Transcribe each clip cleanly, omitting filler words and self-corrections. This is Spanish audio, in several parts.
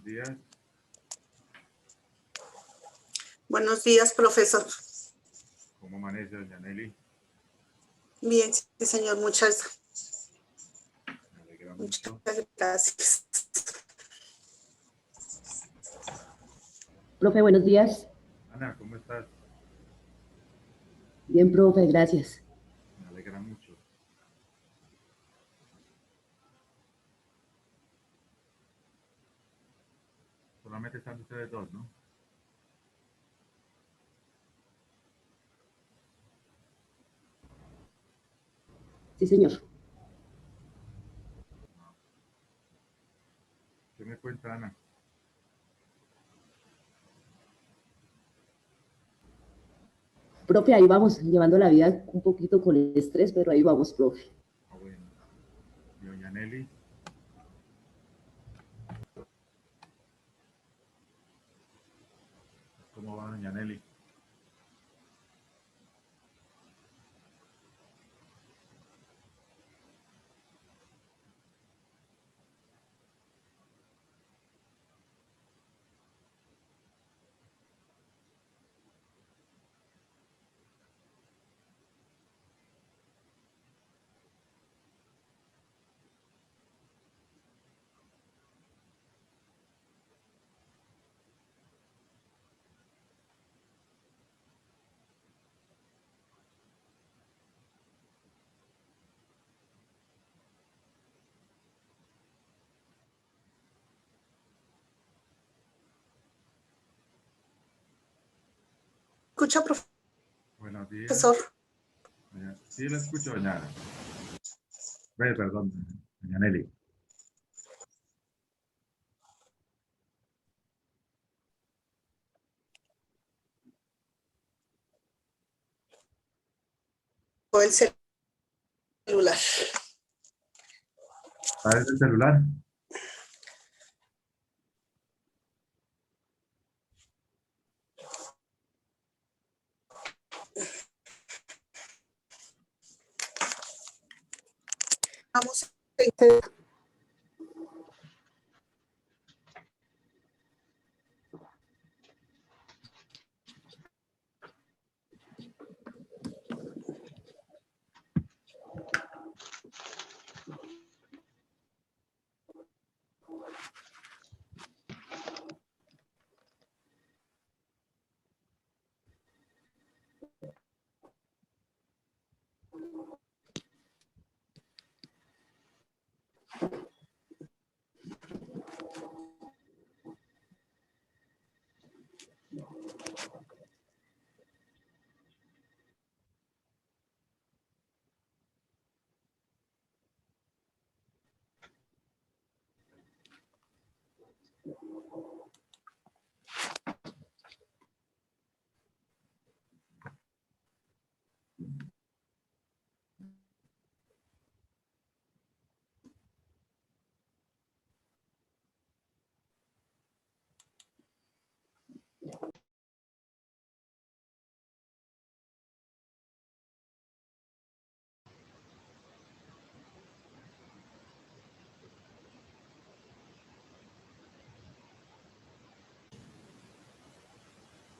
días. Buenos días, profesor. ¿Cómo amanece, doña Nelly? Bien, sí, señor. Muchas Me alegra mucho. gracias. Profe, buenos días. Ana, ¿cómo estás? Bien, profe, gracias. Me alegra mucho. Solamente están ustedes dos, ¿no? Sí, señor. ¿Qué me cuenta, Ana? Profe, ahí vamos, llevando la vida un poquito con el estrés, pero ahí vamos, profe. Ah, bueno. ¿Y doña Nelly? ¿Cómo va, doña Nelly? ¿Escucha, Buenos días. profesor? Sí, la escucho, doña. Perdón, doña Nelly. O el celular. ¿Sabes el celular? Vamos.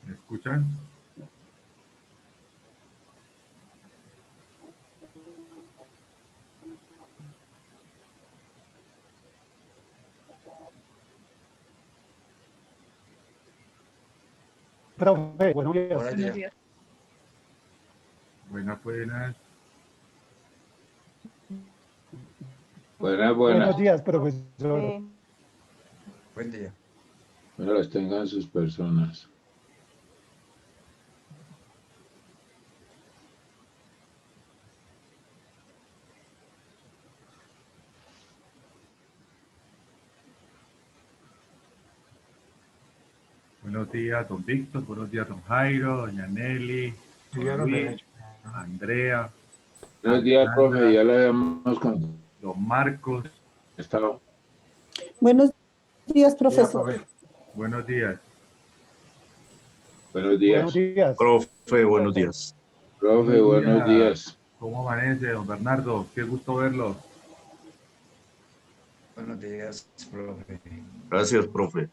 ¿Me escuchan? Profe, buenos días. Buenos días. Buenas. Buenos días, profesor. Sí. Buen día. Bueno, las tengan sus personas. Buenos días, don Víctor. Buenos días, don Jairo, doña Nelly, don Luis, Andrea, Buenos días, profe. Alexandra, Ya lo habíamos don Marcos. contestado. Buenos días, profesor. Buenos días. Buenos Buenos días. días. Profe, buenos días. Profe, buenos días. ¿Cómo amanece, don Bernardo? Qué gusto verlo. Buenos días, profe. Gracias, profe.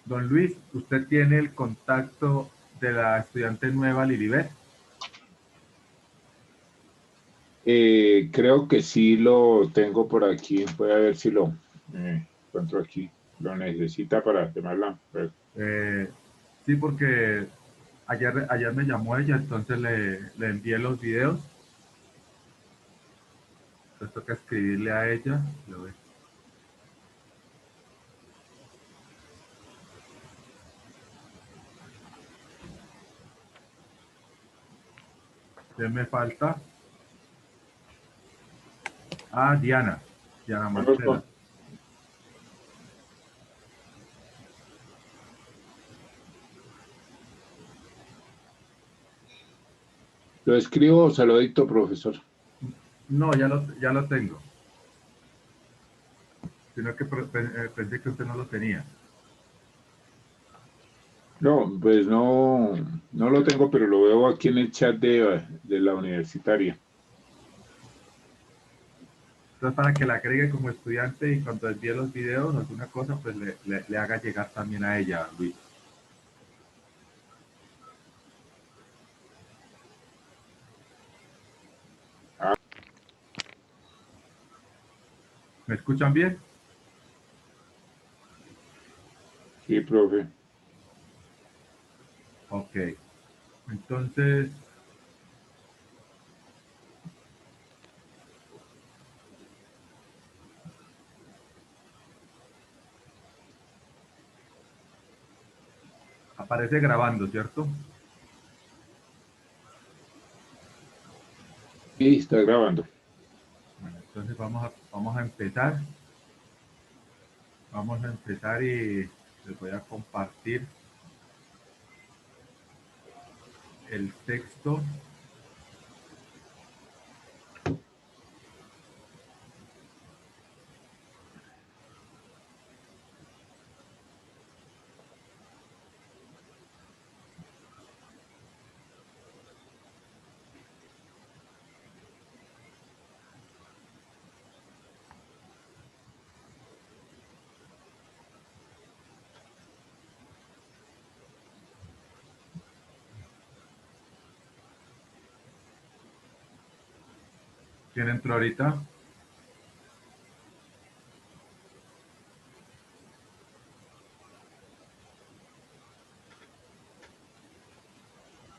Don Luis, ¿usted tiene el contacto de la estudiante nueva Lilibet? Creo que sí lo tengo por aquí. Voy a ver si lo encuentro aquí. Lo necesita para tenerla. Sí, porque ayer me llamó ella, entonces le envié los videos. Entonces toca escribirle a ella. Lo ve. ¿Qué me falta? Ah, Diana Marcela. ¿Lo escribo o se lo dicto, profesor? No, ya lo tengo. Sino que pensé que usted no lo tenía. No, pues no, no lo tengo, pero lo veo aquí en el chat de la universitaria. Entonces, para que la agregue como estudiante y cuando envíe los videos o alguna cosa, pues le haga llegar también a ella, Luis. Ah. ¿Me escuchan bien? Sí, profe. Ok. Entonces, aparece grabando, ¿cierto? Sí, está grabando. Bueno, entonces vamos a empezar. Vamos a empezar y les voy a compartir el texto. ¿Quién entró ahorita?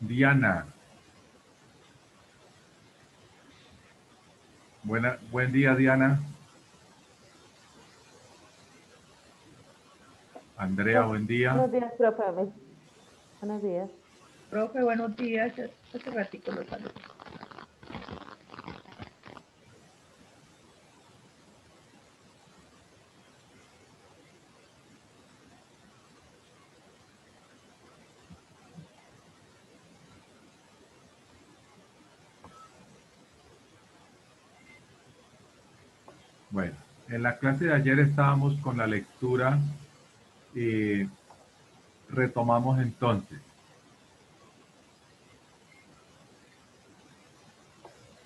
Diana. Buen día, Diana. Andrea, buen día. Buenos días, profe. Buenos días. Profe, buenos días. Hace ratito lo saludo. Bueno, en la clase de ayer estábamos con la lectura y retomamos entonces.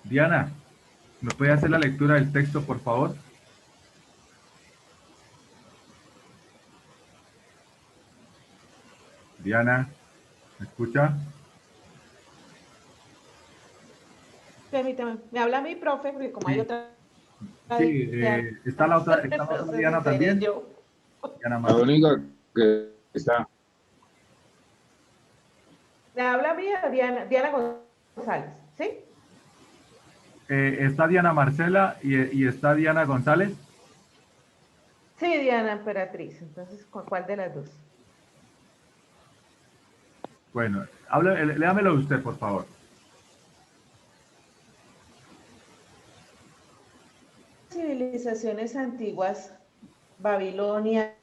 Diana, ¿me puede hacer la lectura del texto, por favor? Diana, ¿me escucha? Permítame, me habla mi profe, porque como hay Sí, otra. sí, está la otra Entonces, Diana seré también. yo. Diana La Marcela. única que está. Me habla a mí Diana González, ¿sí? Está Diana Marcela y está Diana González. Sí, Diana Emperatriz. Entonces, ¿cuál de las dos? Bueno, léamelo usted, por favor. Civilizaciones antiguas, Babilonia,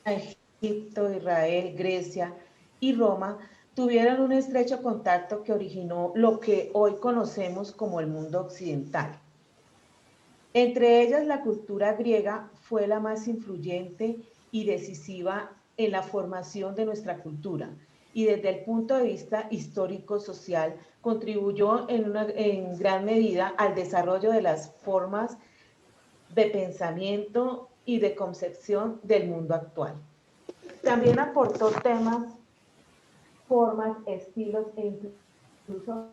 Egipto, Israel, Grecia y Roma, tuvieron un estrecho contacto que originó lo que hoy conocemos como el mundo occidental. Entre ellas, la cultura griega fue la más influyente y decisiva en la formación de nuestra cultura, y desde el punto de vista histórico-social contribuyó en gran medida al desarrollo de las formas de pensamiento y de concepción del mundo actual. También aportó temas, formas, estilos e incluso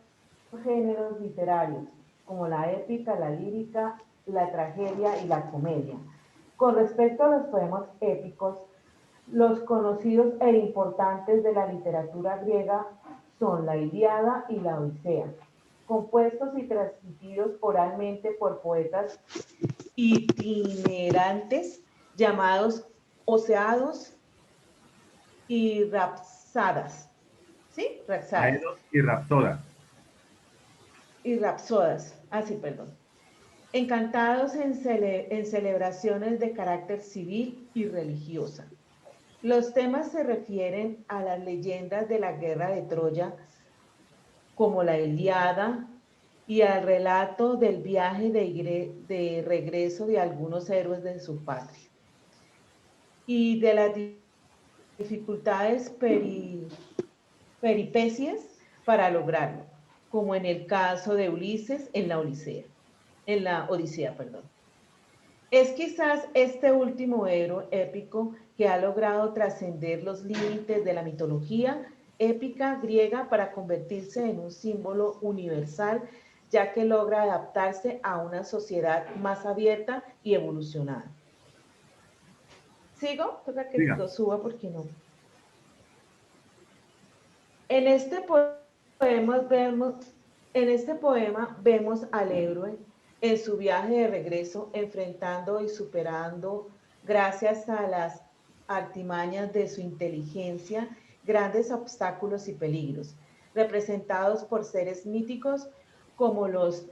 géneros literarios, como la épica, la lírica, la tragedia y la comedia. Con respecto a los poemas épicos, los conocidos e importantes de la literatura griega son la Ilíada y la Odisea, compuestos y transmitidos oralmente por poetas itinerantes llamados oseados y rapsadas. ¿Sí? Rapsadas. Aedos y Rapsoda. Y rapsodas. Ah, sí, perdón. Encantados en celebraciones de carácter civil y religiosa. Los temas se refieren a las leyendas de la guerra de Troya, como la Ilíada, y al relato del viaje de regreso de algunos héroes de su patria, y de las dificultades peripecias para lograrlo, como en el caso de Ulises en la Odisea, perdón. Es quizás este último héroe épico que ha logrado trascender los límites de la mitología épica griega para convertirse en un símbolo universal, ya que logra adaptarse a una sociedad más abierta y evolucionada. ¿Sigo? Toca que lo suba porque no. En este poema vemos al héroe en su viaje de regreso, enfrentando y superando, gracias a las artimañas de su inteligencia, grandes obstáculos y peligros, representados por seres míticos como los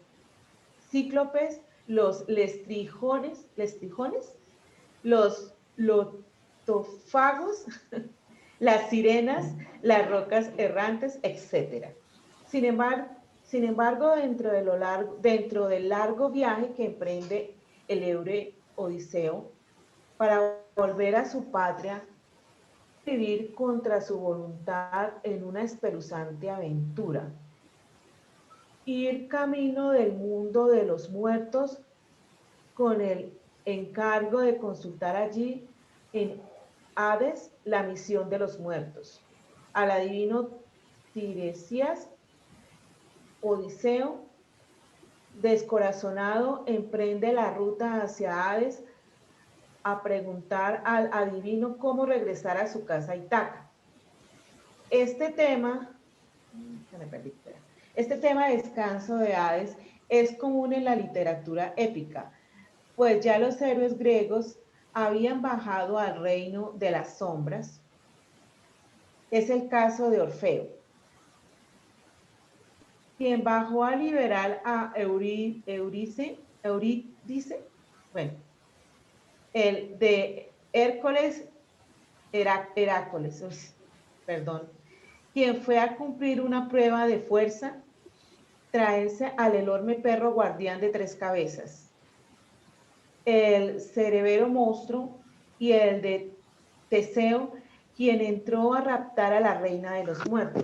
cíclopes, los lestrijones, los lotofagos, las sirenas, las rocas errantes, etc. Sin embargo, dentro del largo viaje que emprende el héroe Odiseo para volver a su patria, vivir contra su voluntad en una espeluznante aventura, ir camino del mundo de los muertos con el encargo de consultar allí en Hades la misión de los muertos. Al adivino Tiresias, Odiseo, descorazonado, emprende la ruta hacia Hades a preguntar al adivino cómo regresar a su casa a Ítaca. Este tema de descanso de Hades es común en la literatura épica, pues ya los héroes griegos habían bajado al reino de las sombras. Es el caso de Orfeo, quien bajó a liberar a Eurídice, el de Herácles, quien fue a cumplir una prueba de fuerza, traerse al enorme perro guardián de 3 cabezas, el cerebero monstruo, y el de Teseo, quien entró a raptar a la reina de los muertos,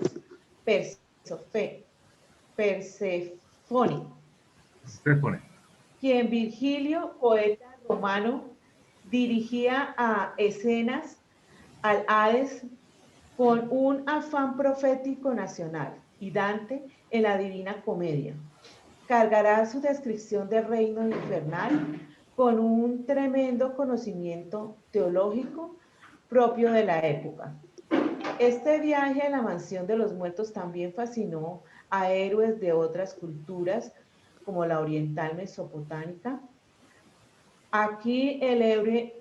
Persefone, quien Virgilio, poeta romano, dirigía a escenas al Hades con un afán profético nacional, y Dante, en la Divina Comedia, cargará su descripción del reino infernal con un tremendo conocimiento teológico propio de la época. Este viaje a la mansión de los muertos también fascinó a héroes de otras culturas, como la oriental mesopotámica. Aquí el héroe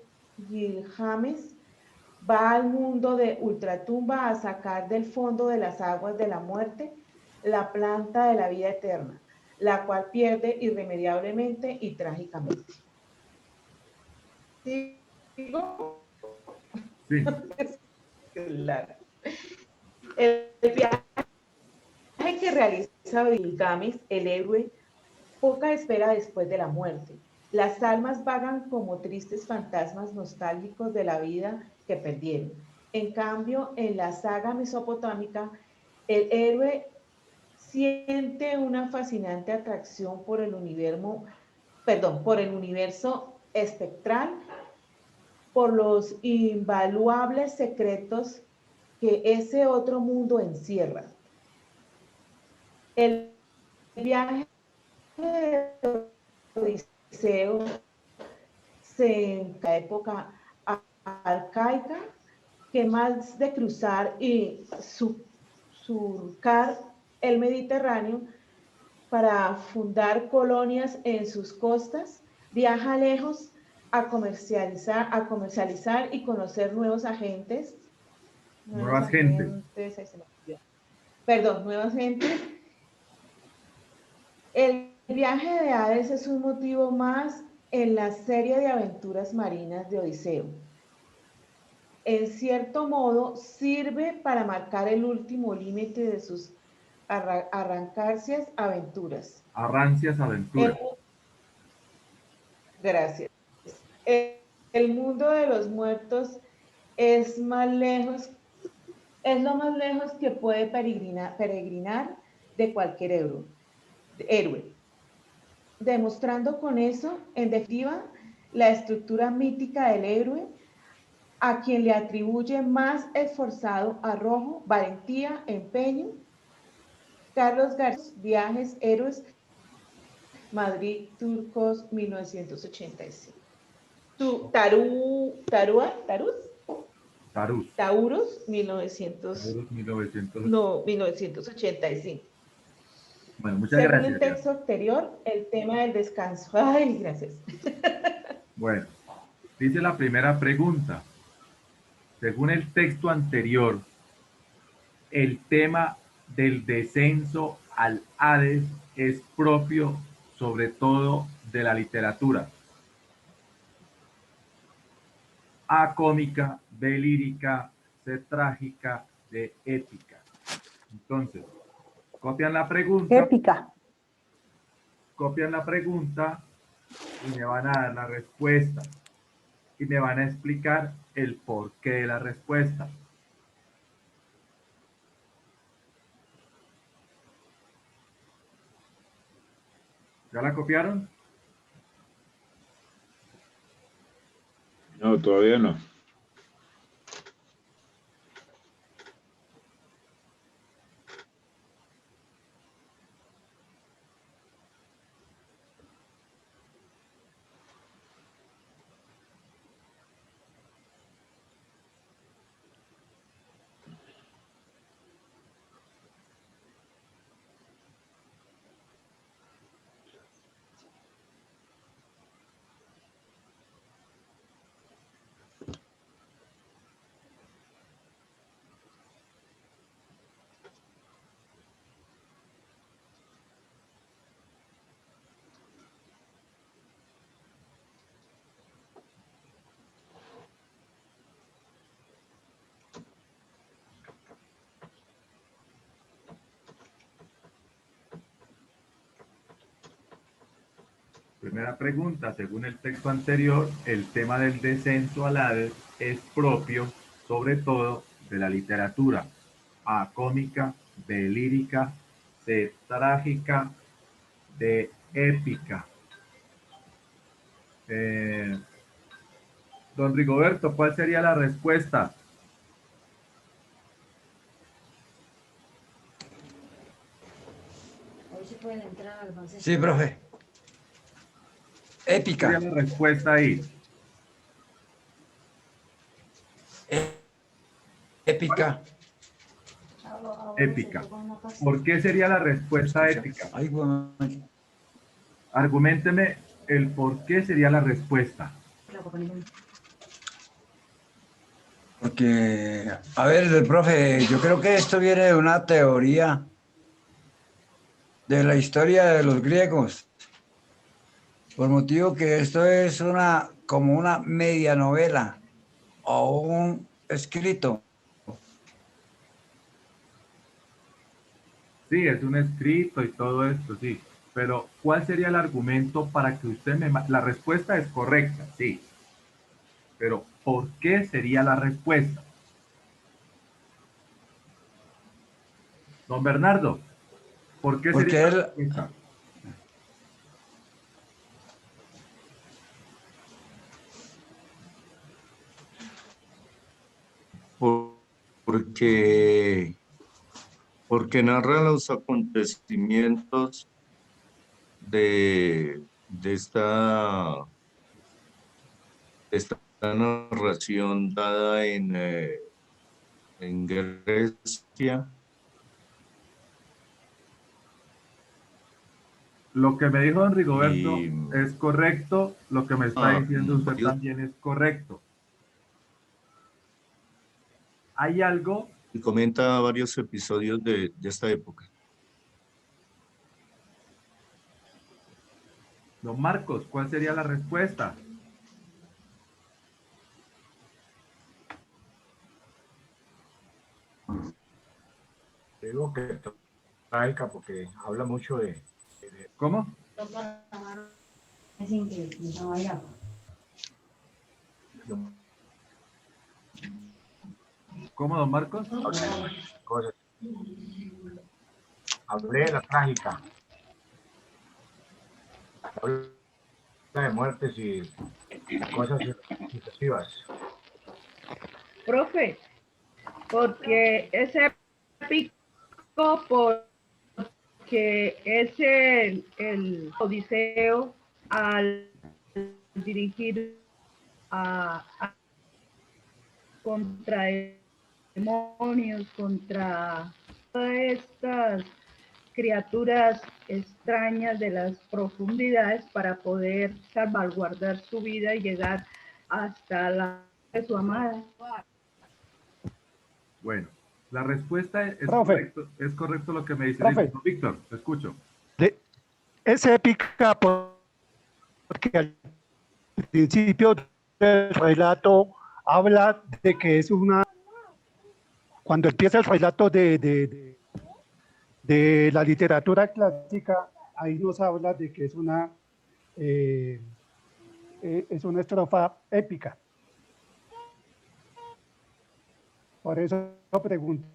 Gilgamesh va al mundo de ultratumba a sacar del fondo de las aguas de la muerte la planta de la vida eterna, la cual pierde irremediablemente y trágicamente. ¿Sigo? Sí. Claro. El viaje que realiza Gilgamesh, el héroe, poca espera después de la muerte. Las almas vagan como tristes fantasmas nostálgicos de la vida que perdieron. En cambio, en la saga mesopotámica, el héroe siente una fascinante atracción por el universo espectral, por los invaluables secretos que ese otro mundo encierra. El viaje de Odiseo en la época arcaica, que más de cruzar y surcar el Mediterráneo para fundar colonias en sus costas, viaja lejos a comercializar y conocer nuevos agentes. Nuevas gentes. Nuevas gentes. El viaje de Hades es un motivo más en la serie de aventuras marinas de Odiseo. En cierto modo, sirve para marcar el último límite de sus arrancarcias aventuras. Arrancias aventuras. Gracias. El mundo de los muertos es lo más lejos que puede peregrinar de cualquier héroe. Demostrando con eso, en definitiva, la estructura mítica del héroe, a quien le atribuye más esforzado arrojo, valentía, empeño. Carlos García, Viajes, Héroes, Madrid, Turcos, 1985. Taurus, 1985. Bueno, muchas Según gracias. el texto anterior, el tema del descanso. Ay, gracias. Bueno, dice la primera pregunta. Según el texto anterior, el tema del descenso al Hades es propio sobre todo de la literatura A cómica, B lírica, C trágica, D épica. Entonces, copian la pregunta. Épica. Copian la pregunta y me van a dar la respuesta. Y me van a explicar el porqué de la respuesta. ¿Ya la copiaron? No, todavía no. Primera pregunta, según el texto anterior, el tema del descenso al Hades es propio, sobre todo, de la literatura A cómica, B lírica, C trágica, D épica. Don Rigoberto, ¿cuál sería la respuesta? Sí, profe. Épica. ¿Cuál sería la respuesta ahí? Épica. Épica. ¿Por qué sería la respuesta épica? Ay, bueno. Arguménteme el por qué sería la respuesta. Porque, a ver, profe, yo creo que esto viene de una teoría de la historia de los griegos, por motivo que esto es como una media novela o un escrito. Sí, es un escrito y todo esto, sí. Pero, ¿cuál sería el argumento para que usted me... La respuesta es correcta, sí. Pero, ¿por qué sería la respuesta? Don Bernardo, ¿por qué Porque sería él- la respuesta? Porque, porque narra los acontecimientos de esta narración dada en Grecia. Lo que me dijo don Rigoberto Y- es correcto, lo que me está diciendo usted varios- también es correcto. Hay algo, y comenta varios episodios de esta época. don Marcos, ¿cuál sería la respuesta? Digo que trágica porque habla mucho de ¿Cómo? ¿Cómo, don Marcos? cosas. Hablé de la trágica. Habla de muertes y cosas sucesivas. Profe, porque es épico, porque es el Odiseo al dirigir contra demonios, contra todas estas criaturas extrañas de las profundidades para poder salvaguardar su vida y llegar hasta la de su amada. Bueno, la respuesta Profe. es correcto lo que me dice. Profe. Listo, Víctor, te escucho. Es épica porque al principio del relato habla de que es una... Cuando empieza el relato de la literatura clásica, ahí nos habla de que es una estrofa épica. Por eso preguntan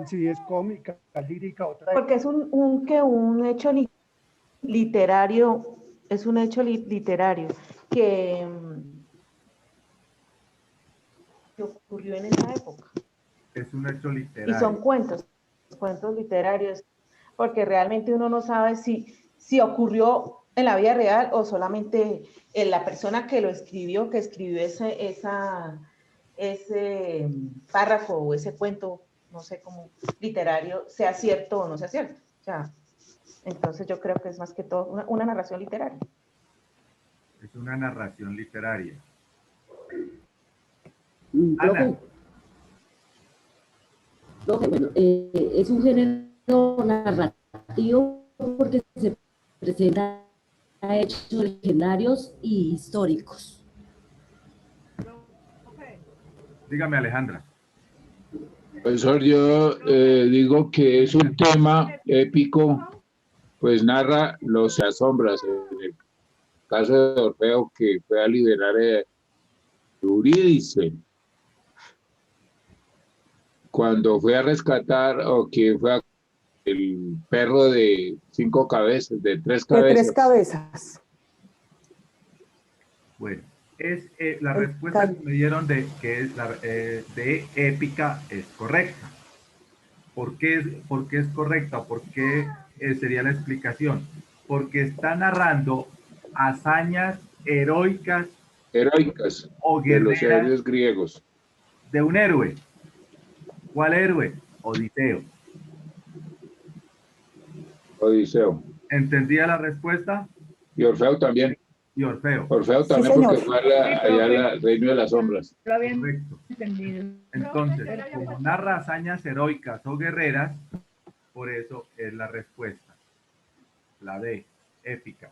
si es cómica, lírica o trágica. Porque es un hecho literario, es un hecho literario que ocurrió en esa época. Es un hecho Y literario. son cuentos literarios, porque realmente uno no sabe si ocurrió en la vida real o solamente la persona que lo escribió, ese párrafo o ese cuento, no sé cómo, literario, sea cierto o no sea cierto. O sea, entonces yo creo que es más que todo una narración literaria. Es una narración literaria. Profe, bueno, es un género narrativo porque se presenta hechos legendarios y históricos. Dígame, Alejandra. Profesor, yo digo que es un tema épico, pues narra los asombras. En el caso de Orfeo, que fue a liberar a Eurídice, cuando fue a rescatar, o que fue a el perro de 5 cabezas, de 3 De tres cabezas. cabezas. Bueno, la respuesta que me dieron de épica es correcta. ¿Por qué es correcta? ¿Por qué sería la explicación? Porque está narrando hazañas heroicas de o los guerreras héroes griegos. de un héroe. ¿Cuál héroe? Odiseo. Odiseo. ¿Entendía la respuesta? Y Orfeo también. Y Orfeo. Orfeo Sí, también, señor. porque fue allá al reino de las sombras. Lo habían Correcto. entendido. Entonces, como narra hazañas heroicas o guerreras, por eso es la respuesta. La D, épica.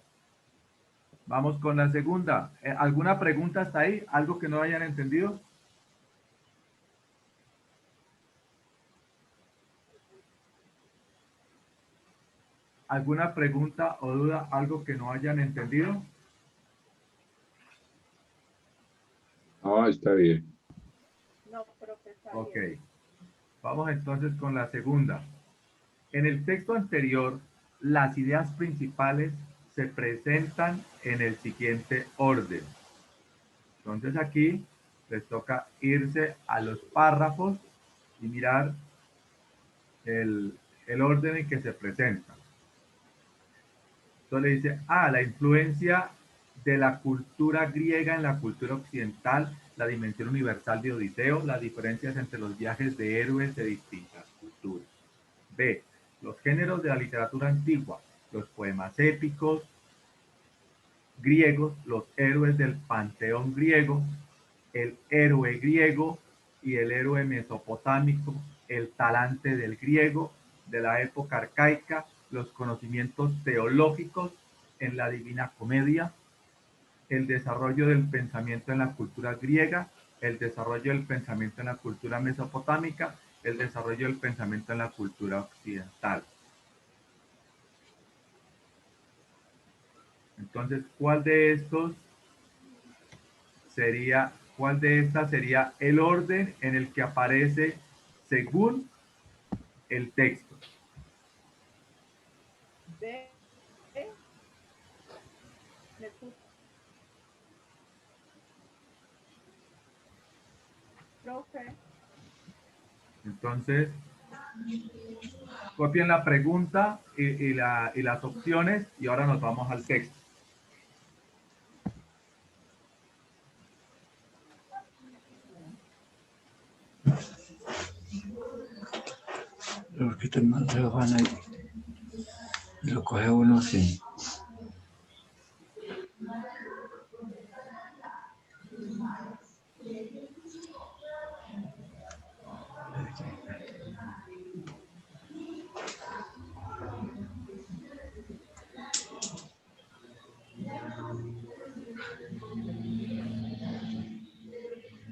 Vamos con la segunda. ¿Alguna pregunta hasta ahí? ¿Algo que no hayan entendido? ¿Alguna pregunta o duda? ¿Algo que no hayan entendido? No, está bien. No, profe, está Ok. bien. Vamos entonces con la segunda. En el texto anterior, las ideas principales se presentan en el siguiente orden. Entonces aquí les toca irse a los párrafos y mirar el orden en que se presentan. Entonces le dice, la influencia de la cultura griega en la cultura occidental, la dimensión universal de Odiseo, las diferencias entre los viajes de héroes de distintas culturas. B, los géneros de la literatura antigua, los poemas épicos griegos, los héroes del panteón griego, el héroe griego y el héroe mesopotámico, el talante del griego de la época arcaica, los conocimientos teológicos en la Divina Comedia, el desarrollo del pensamiento en la cultura griega, el desarrollo del pensamiento en la cultura mesopotámica, el desarrollo del pensamiento en la cultura occidental. Entonces, ¿cuál de estas sería el orden en el que aparece según el texto? D. Profe. Entonces, copien la pregunta y las opciones y ahora nos vamos al texto. Lo que más se van ahí. Lo coge uno así.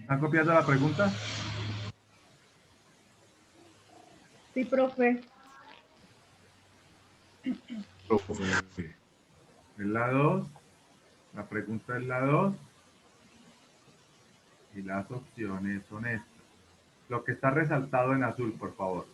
¿Han copiado la pregunta? Sí, profe. Es la 2. La pregunta es la 2. Y las opciones son estas. Lo que está resaltado en azul, por favor.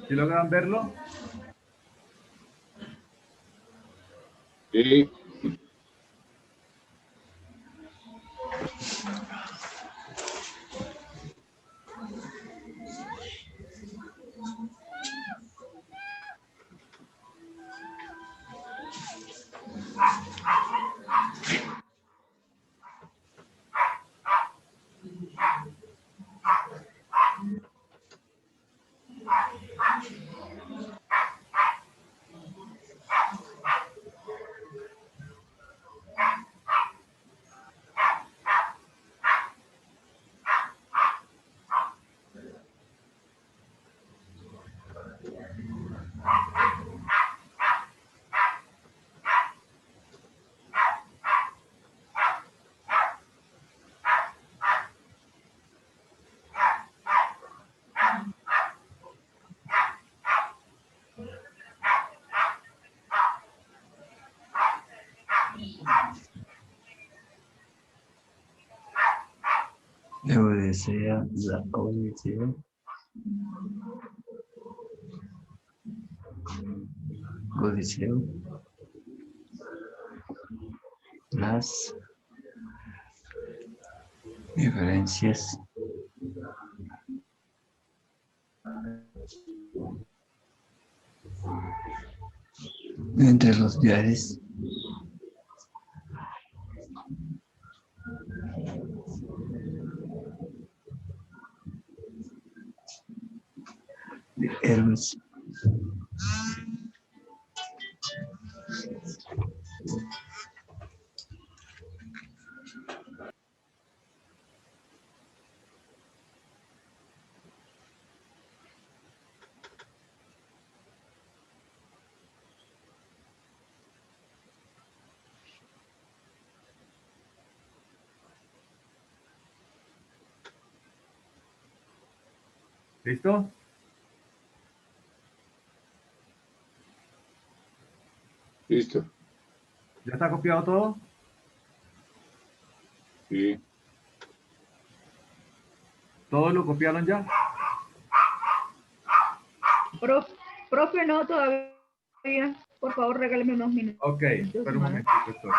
¿Sí logran verlo? Sí. De Odisea, la Odisea. Odiseo. Las diferencias entre los viajes de héroes ¿Listo? Listo. ¿Ya está copiado todo? Sí. ¿Todos lo copiaron ya? Profe, no, todavía. Por favor, regáleme unos minutos. Ok, espera un más. momentito, doctor.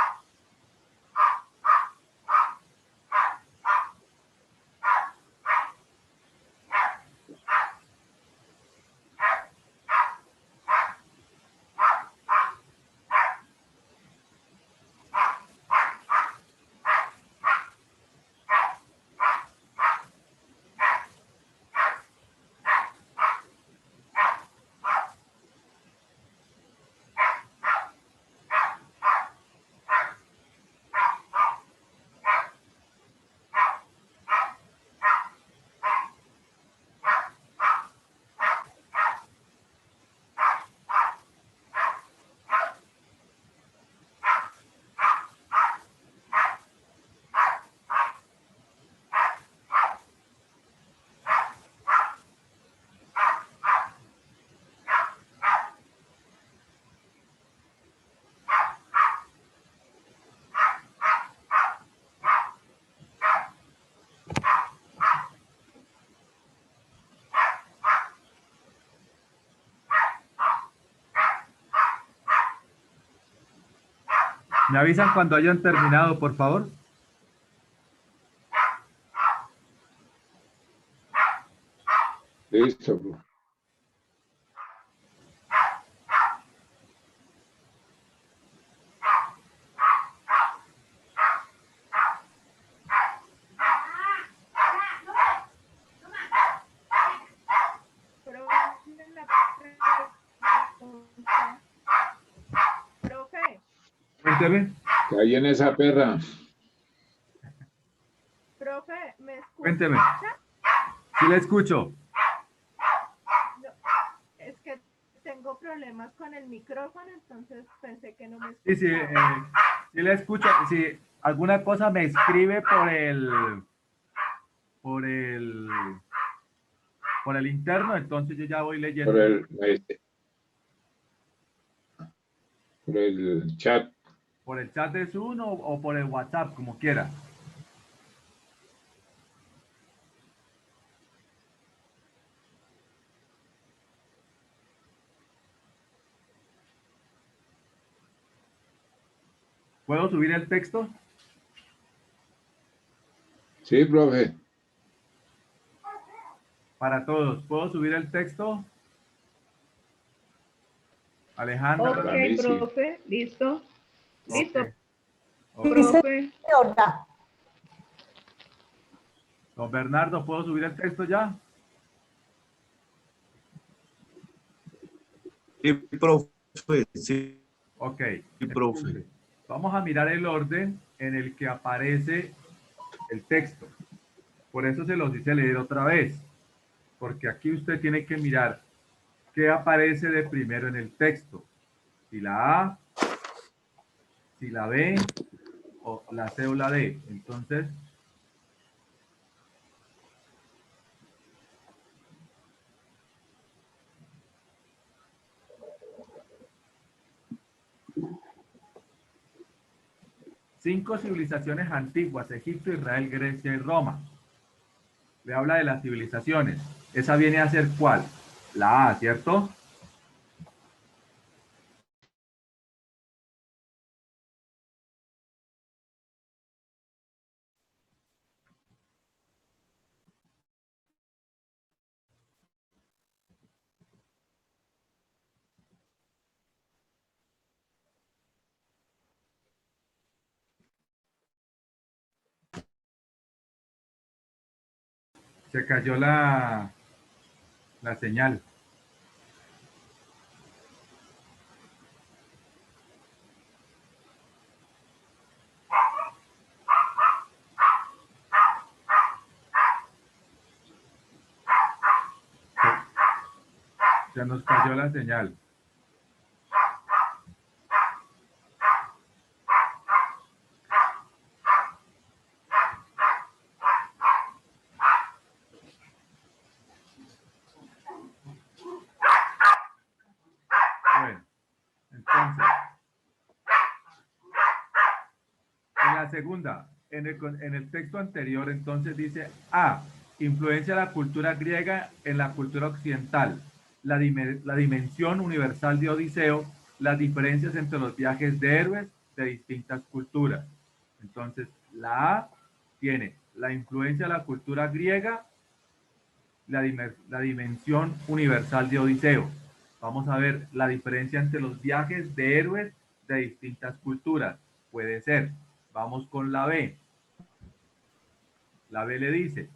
¿Me avisan cuando hayan terminado, por favor? Listo, profe. Profe, Cuénteme, ¿Qué hay en esa perra? profe, ¿me escucha? cuénteme. Sí le escucho. No, es que tengo problemas con el micrófono, entonces pensé que no me Sí, sí, escuchaba. sí le escucho. Si alguna cosa me escribe por el, por el interno, entonces yo ya voy leyendo. Por el chat. Por el chat de Zoom o por el WhatsApp, como quiera. ¿Puedo subir el texto? Sí, profe. Para todos. ¿Puedo subir el texto? Alejandra. Ok, Para mí sí. profe, listo. Listo, Ok. profe. Don Bernardo, ¿puedo subir el texto ya? Sí, profe, sí, Ok. sí, profe. Entonces, vamos a mirar el orden en el que aparece el texto. Por eso se los hice leer otra vez. Porque aquí usted tiene que mirar qué aparece de primero en el texto. Si la A, si la B, o la C o la D. Entonces, cinco civilizaciones antiguas: Egipto, Israel, Grecia y Roma. Le habla de las civilizaciones. ¿Esa viene a ser cuál? La A, ¿cierto? Se cayó la señal. Se nos cayó la señal. Entonces, en la segunda, en el texto anterior, entonces dice A, influencia de la cultura griega en la cultura occidental, la dimensión universal de Odiseo, las diferencias entre los viajes de héroes de distintas culturas. Entonces, la A tiene la influencia de la cultura griega, la dimensión universal de Odiseo. Vamos a ver la diferencia entre los viajes de héroes de distintas culturas. Puede ser. Vamos con la B. La B le dice,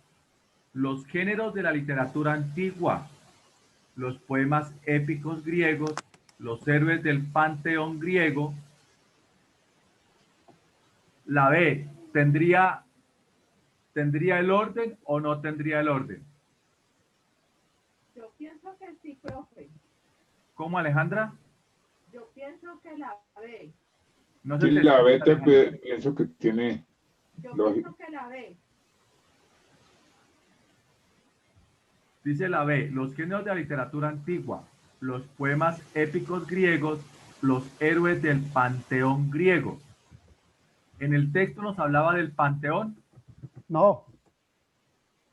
los géneros de la literatura antigua, los poemas épicos griegos, los héroes del panteón griego. La B, ¿tendría el orden o no tendría el orden? Yo pienso que sí, profe. ¿Cómo, Alejandra? Yo pienso que la B. No sé Sí, si la B Alejandra. pienso que tiene Yo lógica. pienso que la B. Dice la B, los géneros de la literatura antigua, los poemas épicos griegos, los héroes del panteón griego. En el texto nos hablaba del panteón. No,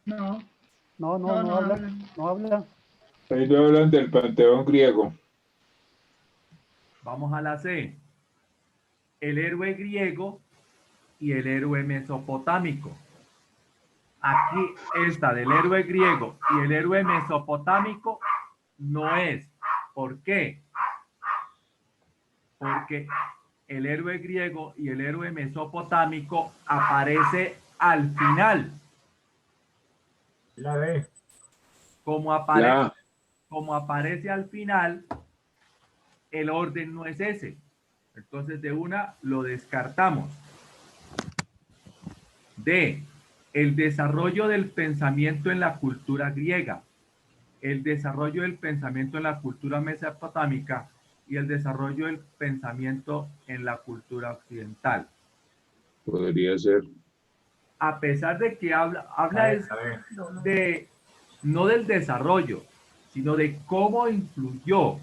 No. no habla, no habla. Ahí no hablan del panteón griego. Vamos a la C. El héroe griego y el héroe mesopotámico. Aquí esta del héroe griego y el héroe mesopotámico no es. ¿Por qué? Porque el héroe griego y el héroe mesopotámico aparece al final. La D. Como aparece al final, el orden no es ese. Entonces de una lo descartamos. D. El desarrollo del pensamiento en la cultura griega, el desarrollo del pensamiento en la cultura mesopotámica y el desarrollo del pensamiento en la cultura occidental. Podría ser. A pesar de que habla no del desarrollo, sino de cómo influyó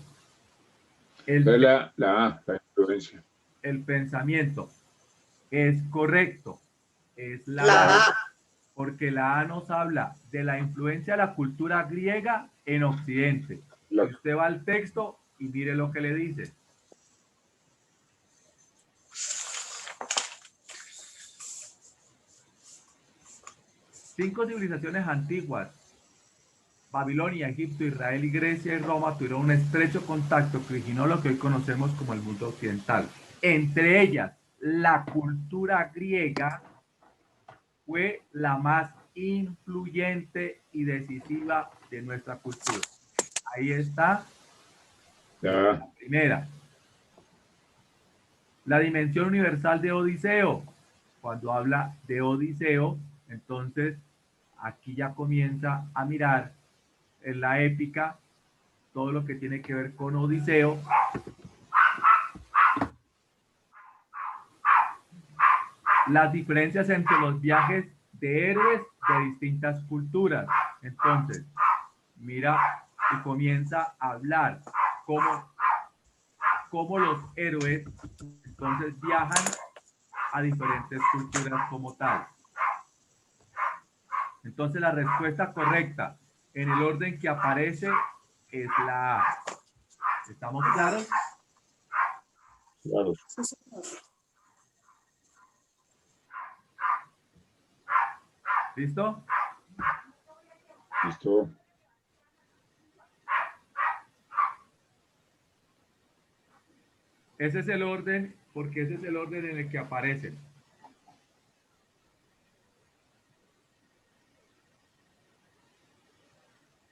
La influencia. el pensamiento. Es correcto. Es la La A, porque la A nos habla de la influencia de la cultura griega en Occidente. Y usted va al texto y mire lo que le dice. Cinco civilizaciones antiguas, Babilonia, Egipto, Israel y Grecia y Roma, tuvieron un estrecho contacto que originó lo que hoy conocemos como el mundo occidental. Entre ellas, la cultura griega fue la más influyente y decisiva de nuestra cultura. Ahí está la primera. La dimensión universal de Odiseo. Cuando habla de Odiseo, entonces aquí ya comienza a mirar en la épica todo lo que tiene que ver con Odiseo. Las diferencias entre los viajes de héroes de distintas culturas. Entonces, mira y comienza a hablar cómo los héroes entonces viajan a diferentes culturas como tal. Entonces, la respuesta correcta en el orden que aparece es la A. ¿Estamos claros? Claro. ¿Listo? Listo. Ese es el orden, porque ese es el orden en el que aparecen.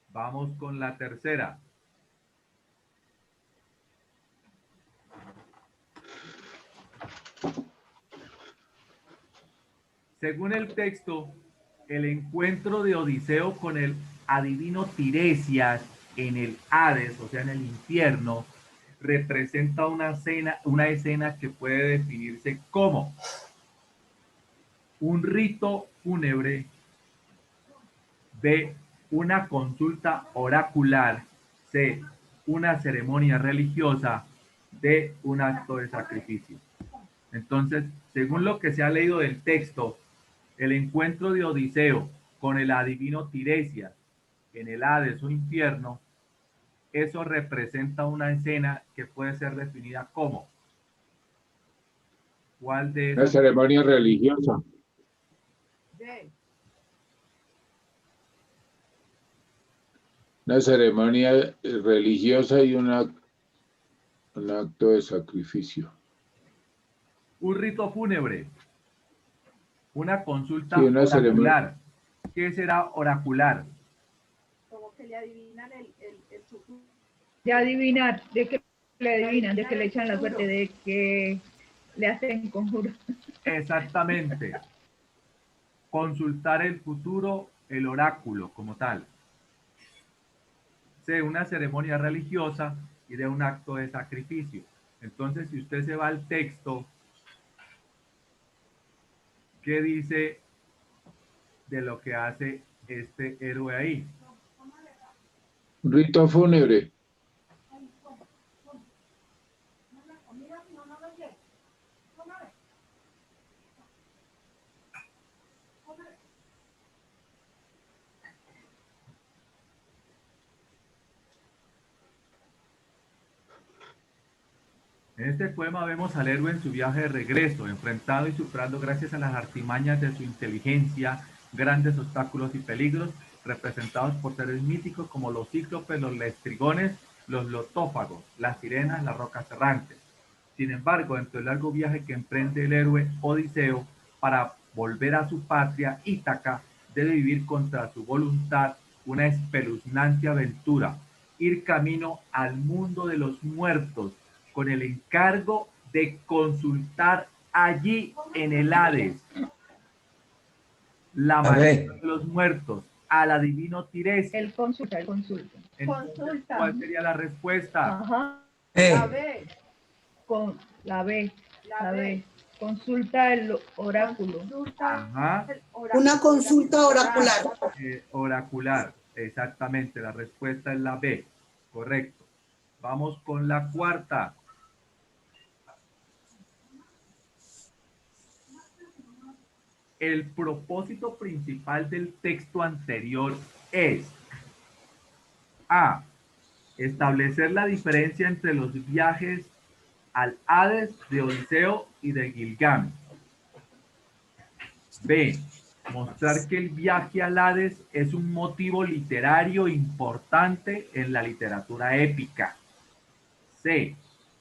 Vamos con la tercera. Según el texto, el encuentro de Odiseo con el adivino Tiresias en el Hades, o sea, en el infierno, representa una escena que puede definirse como un rito fúnebre, B, una consulta oracular, C, una ceremonia religiosa de un acto de sacrificio. Entonces, según lo que se ha leído del texto, el encuentro de Odiseo con el adivino Tiresias en el Hades o infierno, eso representa una escena que puede ser definida como ¿cuál de Una esas? ceremonia religiosa. D. Una ceremonia religiosa y un acto de sacrificio. Un rito fúnebre, una consulta Sí, una ceremonia. oracular. ¿Qué será oracular? Como que le adivinan el futuro. De adivinar, de que le adivinan, de que le echan la suerte, de que le hacen conjuros. Exactamente. Consultar el futuro, el oráculo como tal. De una ceremonia religiosa y de un acto de sacrificio. Entonces, si usted se va al texto, ¿qué dice de lo que hace este héroe ahí? Un rito fúnebre. En este poema vemos al héroe en su viaje de regreso, enfrentado y superando gracias a las artimañas de su inteligencia, grandes obstáculos y peligros, representados por seres míticos como los cíclopes, los lestrigones, los lotófagos, las sirenas, las rocas errantes. Sin embargo, dentro del largo viaje que emprende el héroe Odiseo para volver a su patria, Ítaca, debe vivir contra su voluntad una espeluznante aventura, ir camino al mundo de los muertos, con el encargo de consultar allí en el Hades la maldición de los muertos al adivino Tiresias. El consulta. Entonces, Consulta. ¿cuál sería la respuesta? Ajá. La B. Con la B. La B. Consulta el oráculo. Ajá. Una consulta oracular. Oracular, exactamente, la respuesta es la B, correcto. Vamos con la cuarta. El propósito principal del texto anterior es A. Establecer la diferencia entre los viajes al Hades de Odiseo y de Gilgamesh. B. Mostrar que el viaje al Hades es un motivo literario importante en la literatura épica. C.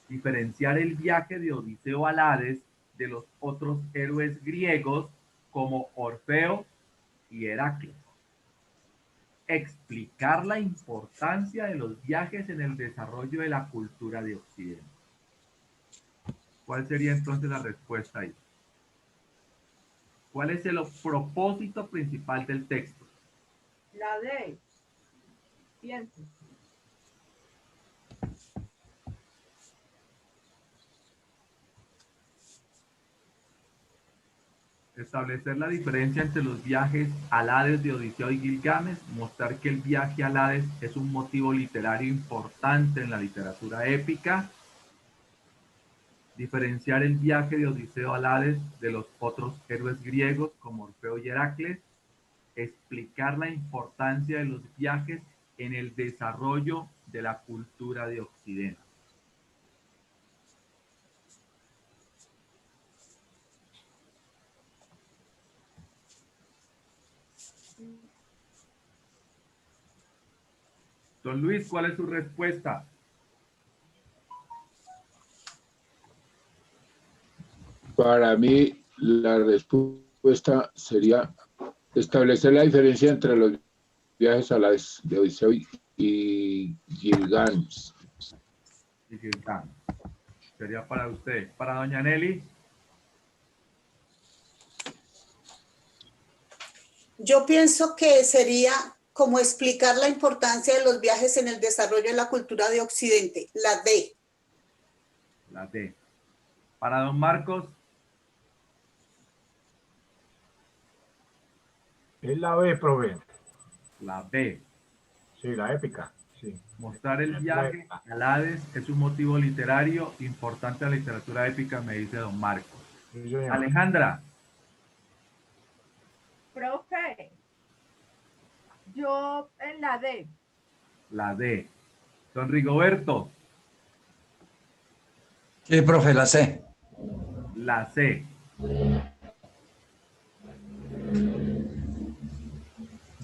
Diferenciar el viaje de Odiseo al Hades de los otros héroes griegos como Orfeo y Heracles. Explicar la importancia de los viajes en el desarrollo de la cultura de Occidente. ¿Cuál sería entonces la respuesta ahí? ¿Cuál es el propósito principal del texto? La D. Piense. Establecer la diferencia entre los viajes al Hades de Odiseo y Gilgamesh, mostrar que el viaje al Hades es un motivo literario importante en la literatura épica, diferenciar el viaje de Odiseo al Hades de los otros héroes griegos como Orfeo y Heracles, explicar la importancia de los viajes en el desarrollo de la cultura de Occidente. Don Luis, ¿cuál es su respuesta? Para mí, la respuesta sería establecer la diferencia entre los viajes a las de Odiseo y Gilgamesh. Y Gilgamesh. Sería para usted. Para doña Nelly. Yo pienso que sería como explicar la importancia de los viajes en el desarrollo de la cultura de Occidente, la D. La D. Para don Marcos. Es la B, profe. La B. Sí, la épica. Sí. Mostrar el viaje al Hades es un motivo literario importante en la literatura épica, me dice don Marcos. Sí, señor. Alejandra. Profe, yo en la D. La D. Don Rigoberto. Sí, profe, la C. La C.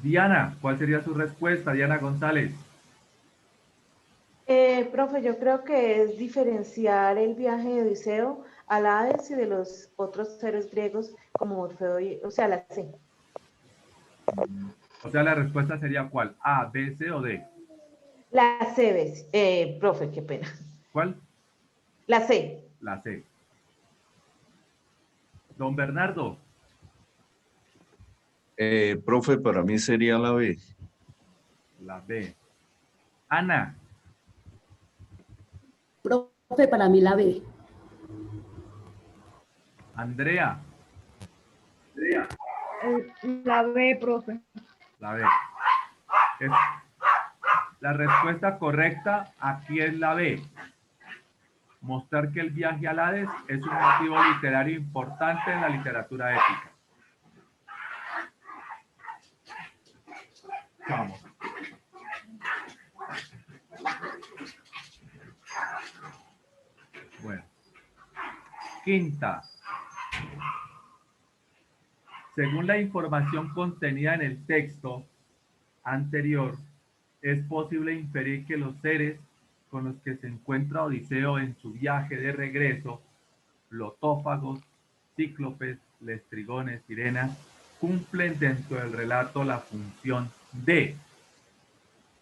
Diana, ¿cuál sería su respuesta? Diana González. Profe, yo creo que es diferenciar el viaje de Odiseo al Hades y de los otros héroes griegos como Orfeo, o sea, la C. O sea, la respuesta sería ¿cuál? A, B, C o D. La C, profe, qué pena. ¿Cuál? La C. La C. Don Bernardo. Profe, para mí sería la B. La B. Ana. Profe, para mí la B. Andrea. La B, profe. La B. La respuesta correcta aquí es la B. Mostrar que el viaje al Hades es un motivo literario importante en la literatura épica. Vamos. Bueno. Quinta. Según la información contenida en el texto anterior, es posible inferir que los seres con los que se encuentra Odiseo en su viaje de regreso, lotófagos, cíclopes, lestrigones, sirenas, cumplen dentro del relato la función de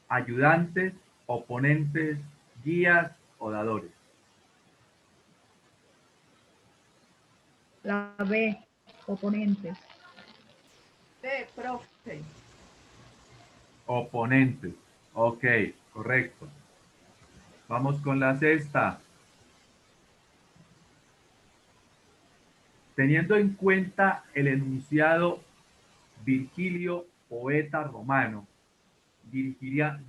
ayudantes, oponentes, guías o dadores. La B, oponentes. D, profe. Oponentes. Ok, correcto. Vamos con la sexta. Teniendo en cuenta el enunciado, Virgilio, poeta romano, dirigirá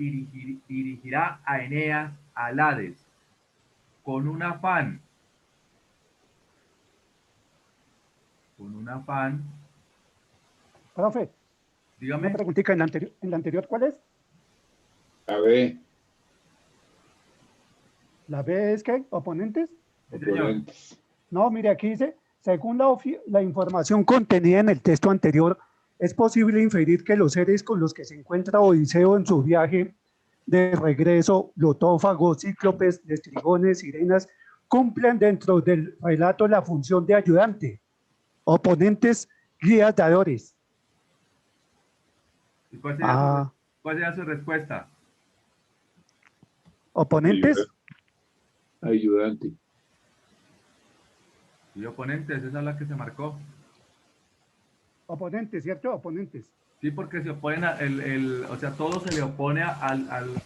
a Eneas al Hades con un afán. Con un afán. Profe, dígame. Una preguntita en la anterior, ¿cuál es? La B. ¿La B es qué? ¿Oponentes? Oponentes. No, mire, aquí dice, según la información contenida en el texto anterior, es posible inferir que los seres con los que se encuentra Odiseo en su viaje de regreso, lotófagos, cíclopes, lestrigones, sirenas, cumplen dentro del relato la función de ayudante, oponentes, guías, dadores. ¿Y cuál sería su respuesta? Oponentes. Ayudante. Y oponentes, esa es la que se marcó. Oponentes, ¿cierto? Oponentes. Sí, porque se oponen o sea, todo se le opone a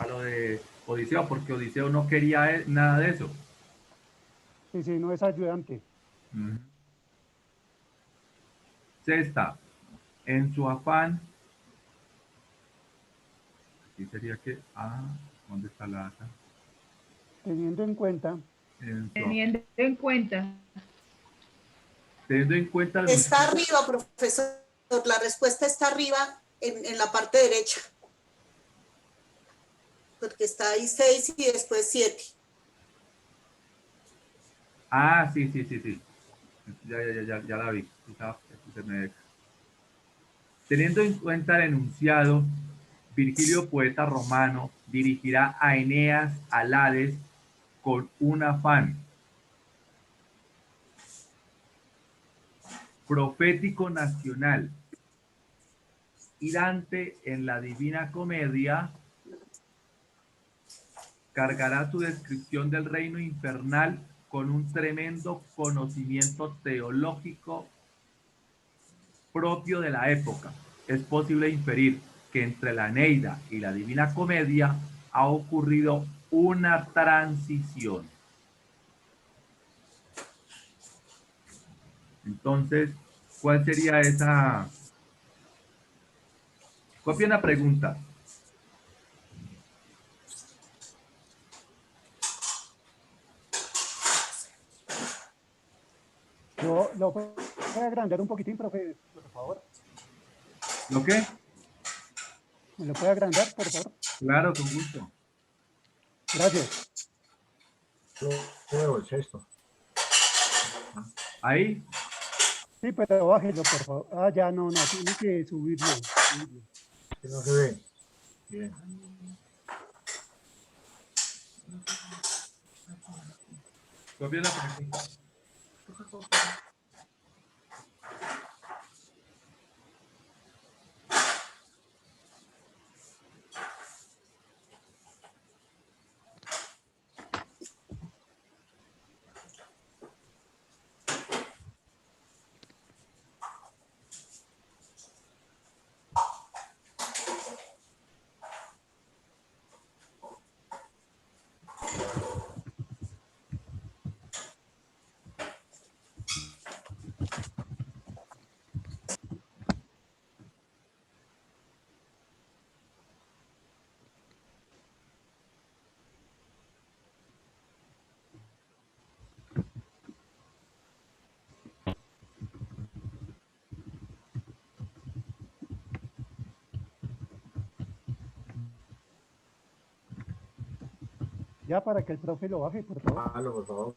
lo de Odiseo, porque Odiseo no quería nada de eso. Sí, sí, no es ayudante. Sexta, en su afán, aquí sería que, ¿dónde está la ata? Teniendo en cuenta. Teniendo en cuenta. Teniendo en cuenta. Está arriba, profesor. La respuesta está arriba en la parte derecha. Porque está ahí 6 y después 7. Sí. Ya la vi. Teniendo en cuenta el enunciado, Virgilio, poeta romano, dirigirá a Eneas al Hades con un afán profético nacional. Y Dante, en la Divina Comedia, cargará su descripción del reino infernal con un tremendo conocimiento teológico propio de la época. Es posible inferir que entre la Eneida y la Divina Comedia ha ocurrido una transición. Entonces, ¿cuál sería esa? Copien la pregunta. ¿Lo puede agrandar un poquitín, profe, por favor? ¿Lo qué? ¿Me lo puede agrandar, por favor? Claro, con gusto. Gracias. Luego el sexto. ¿Ahí? Sí, pero bájelo, por favor. Ah, ya, no, tiene que subirlo. Que no se ve. Bien. Copia la pregunta. Ya, para que el profe lo baje, por favor. Bájalo, por favor.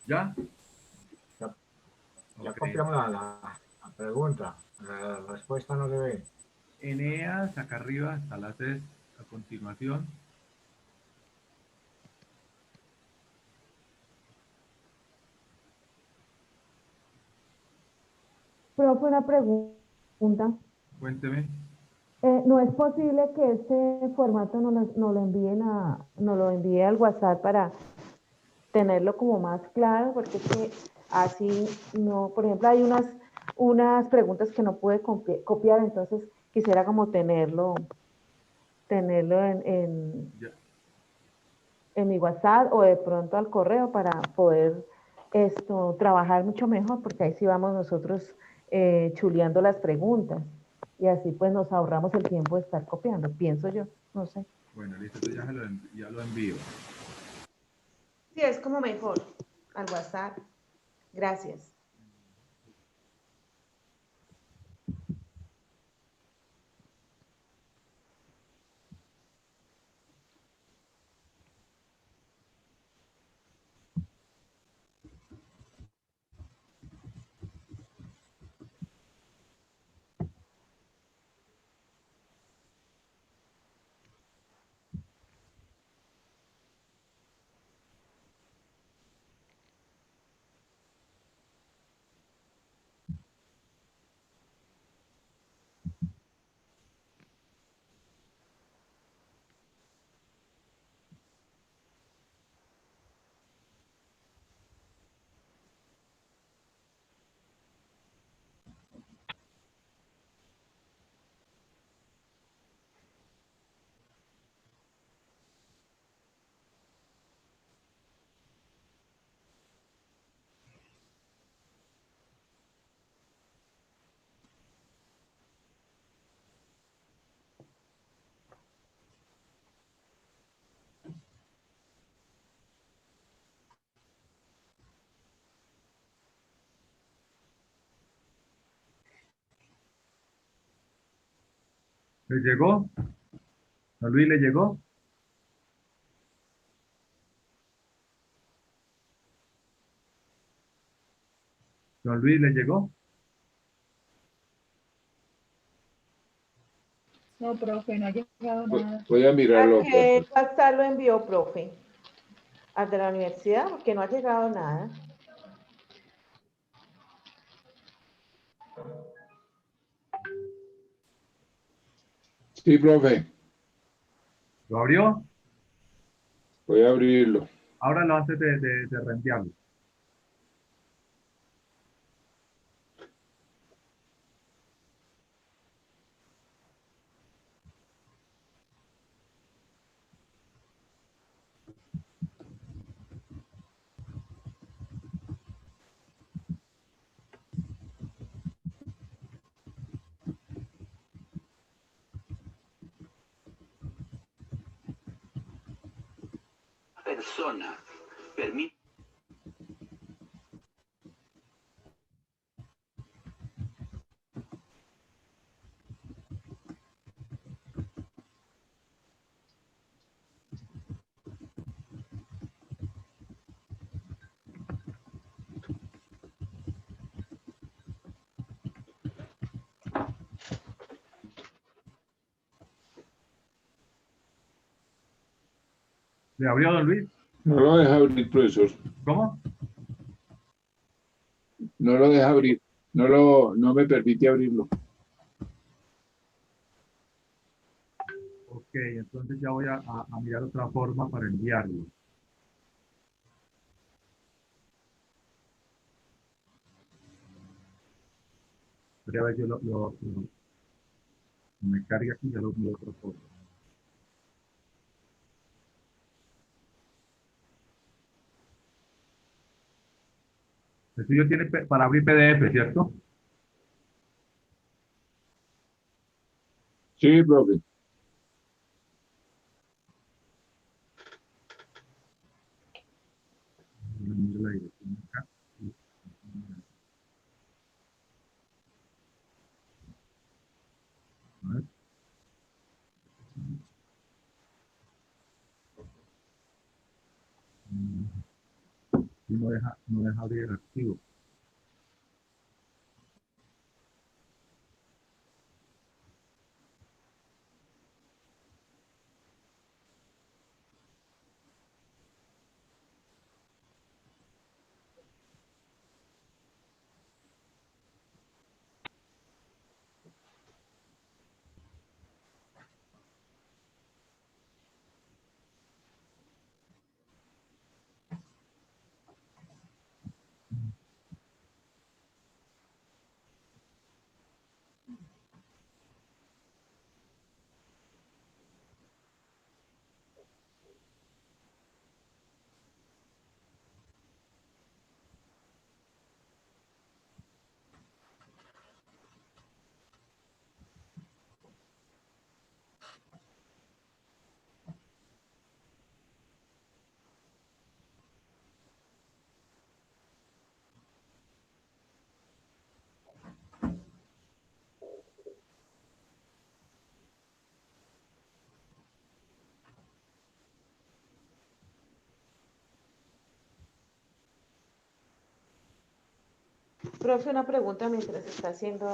¿Ya? Ya Ok. copiamos la pregunta. La respuesta no se ve. Eneas, acá arriba, está la C a continuación. Profe, una pregunta. Cuénteme. ¿No es posible que este formato nos lo envíe al WhatsApp para tenerlo como más claro? Porque es que así no, por ejemplo, hay unas preguntas que no pude copiar, entonces quisiera como tenerlo Ya. en mi WhatsApp o de pronto al correo para poder trabajar mucho mejor, porque ahí sí vamos nosotros chuleando las preguntas y así pues nos ahorramos el tiempo de estar copiando, pienso yo, no sé. Bueno, listo, entonces ya lo envío. Sí, es como mejor al WhatsApp. Gracias. ¿Le llegó? ¿A Luis le llegó? ¿Don Luis le llegó? No, profe, no ha llegado nada. Voy a ¿A mirarlo. qué WhatsApp lo envió, profe? ¿Al de la universidad? Porque no ha llegado nada. Sí, profe, ¿Lo abrió? voy a abrirlo. Ahora lo hace de reenviarlo. Persona permite ¿Le abrió, don Luis? No lo deja abrir, profesor. ¿Cómo? No lo deja abrir. No me permite abrirlo. Ok, entonces ya voy a mirar otra forma para enviarlo. Pero a ver, yo me carga aquí, ya lo envío otra forma. El tuyo tiene para abrir PDF, ¿cierto? Sí, profe. Miro la dirección acá. A ver. Y no deja abrir el archivo. Profe, una pregunta mientras está haciendo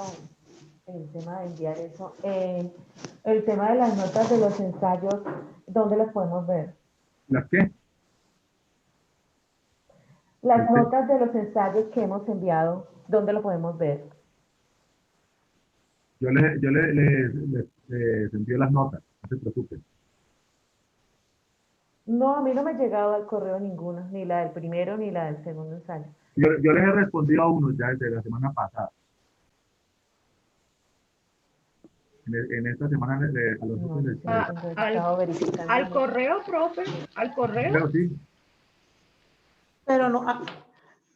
el tema de enviar eso. El tema de las notas de los ensayos, ¿dónde las podemos ver? ¿Las qué? Las notas de los ensayos que hemos enviado, ¿dónde lo podemos ver? Yo les envío las notas, no se preocupen. No, a mí no me ha llegado al correo ninguna, ni la del primero ni la del segundo ensayo. Yo les he respondido a uno ya desde la semana pasada. En esta semana a los otros les Al correo, profe, al correo. Pero sí. Pero no,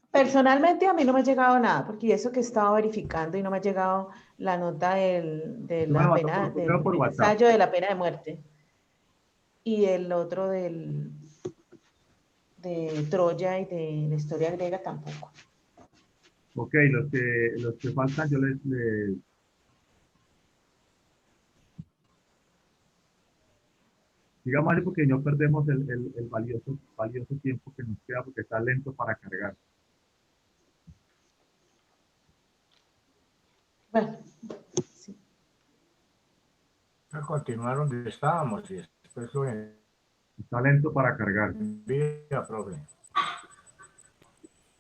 personalmente a mí no me ha llegado nada, porque eso que he estado verificando y no me ha llegado la nota de la pena, del ensayo de la pena de muerte. Y el otro de Troya y de la historia griega tampoco. Ok, los que faltan yo les digamos algo porque no perdemos el valioso tiempo que nos queda porque está lento para cargar. Bueno, sí. A continuar donde estábamos y después lo está lento para cargar. Envía, profe.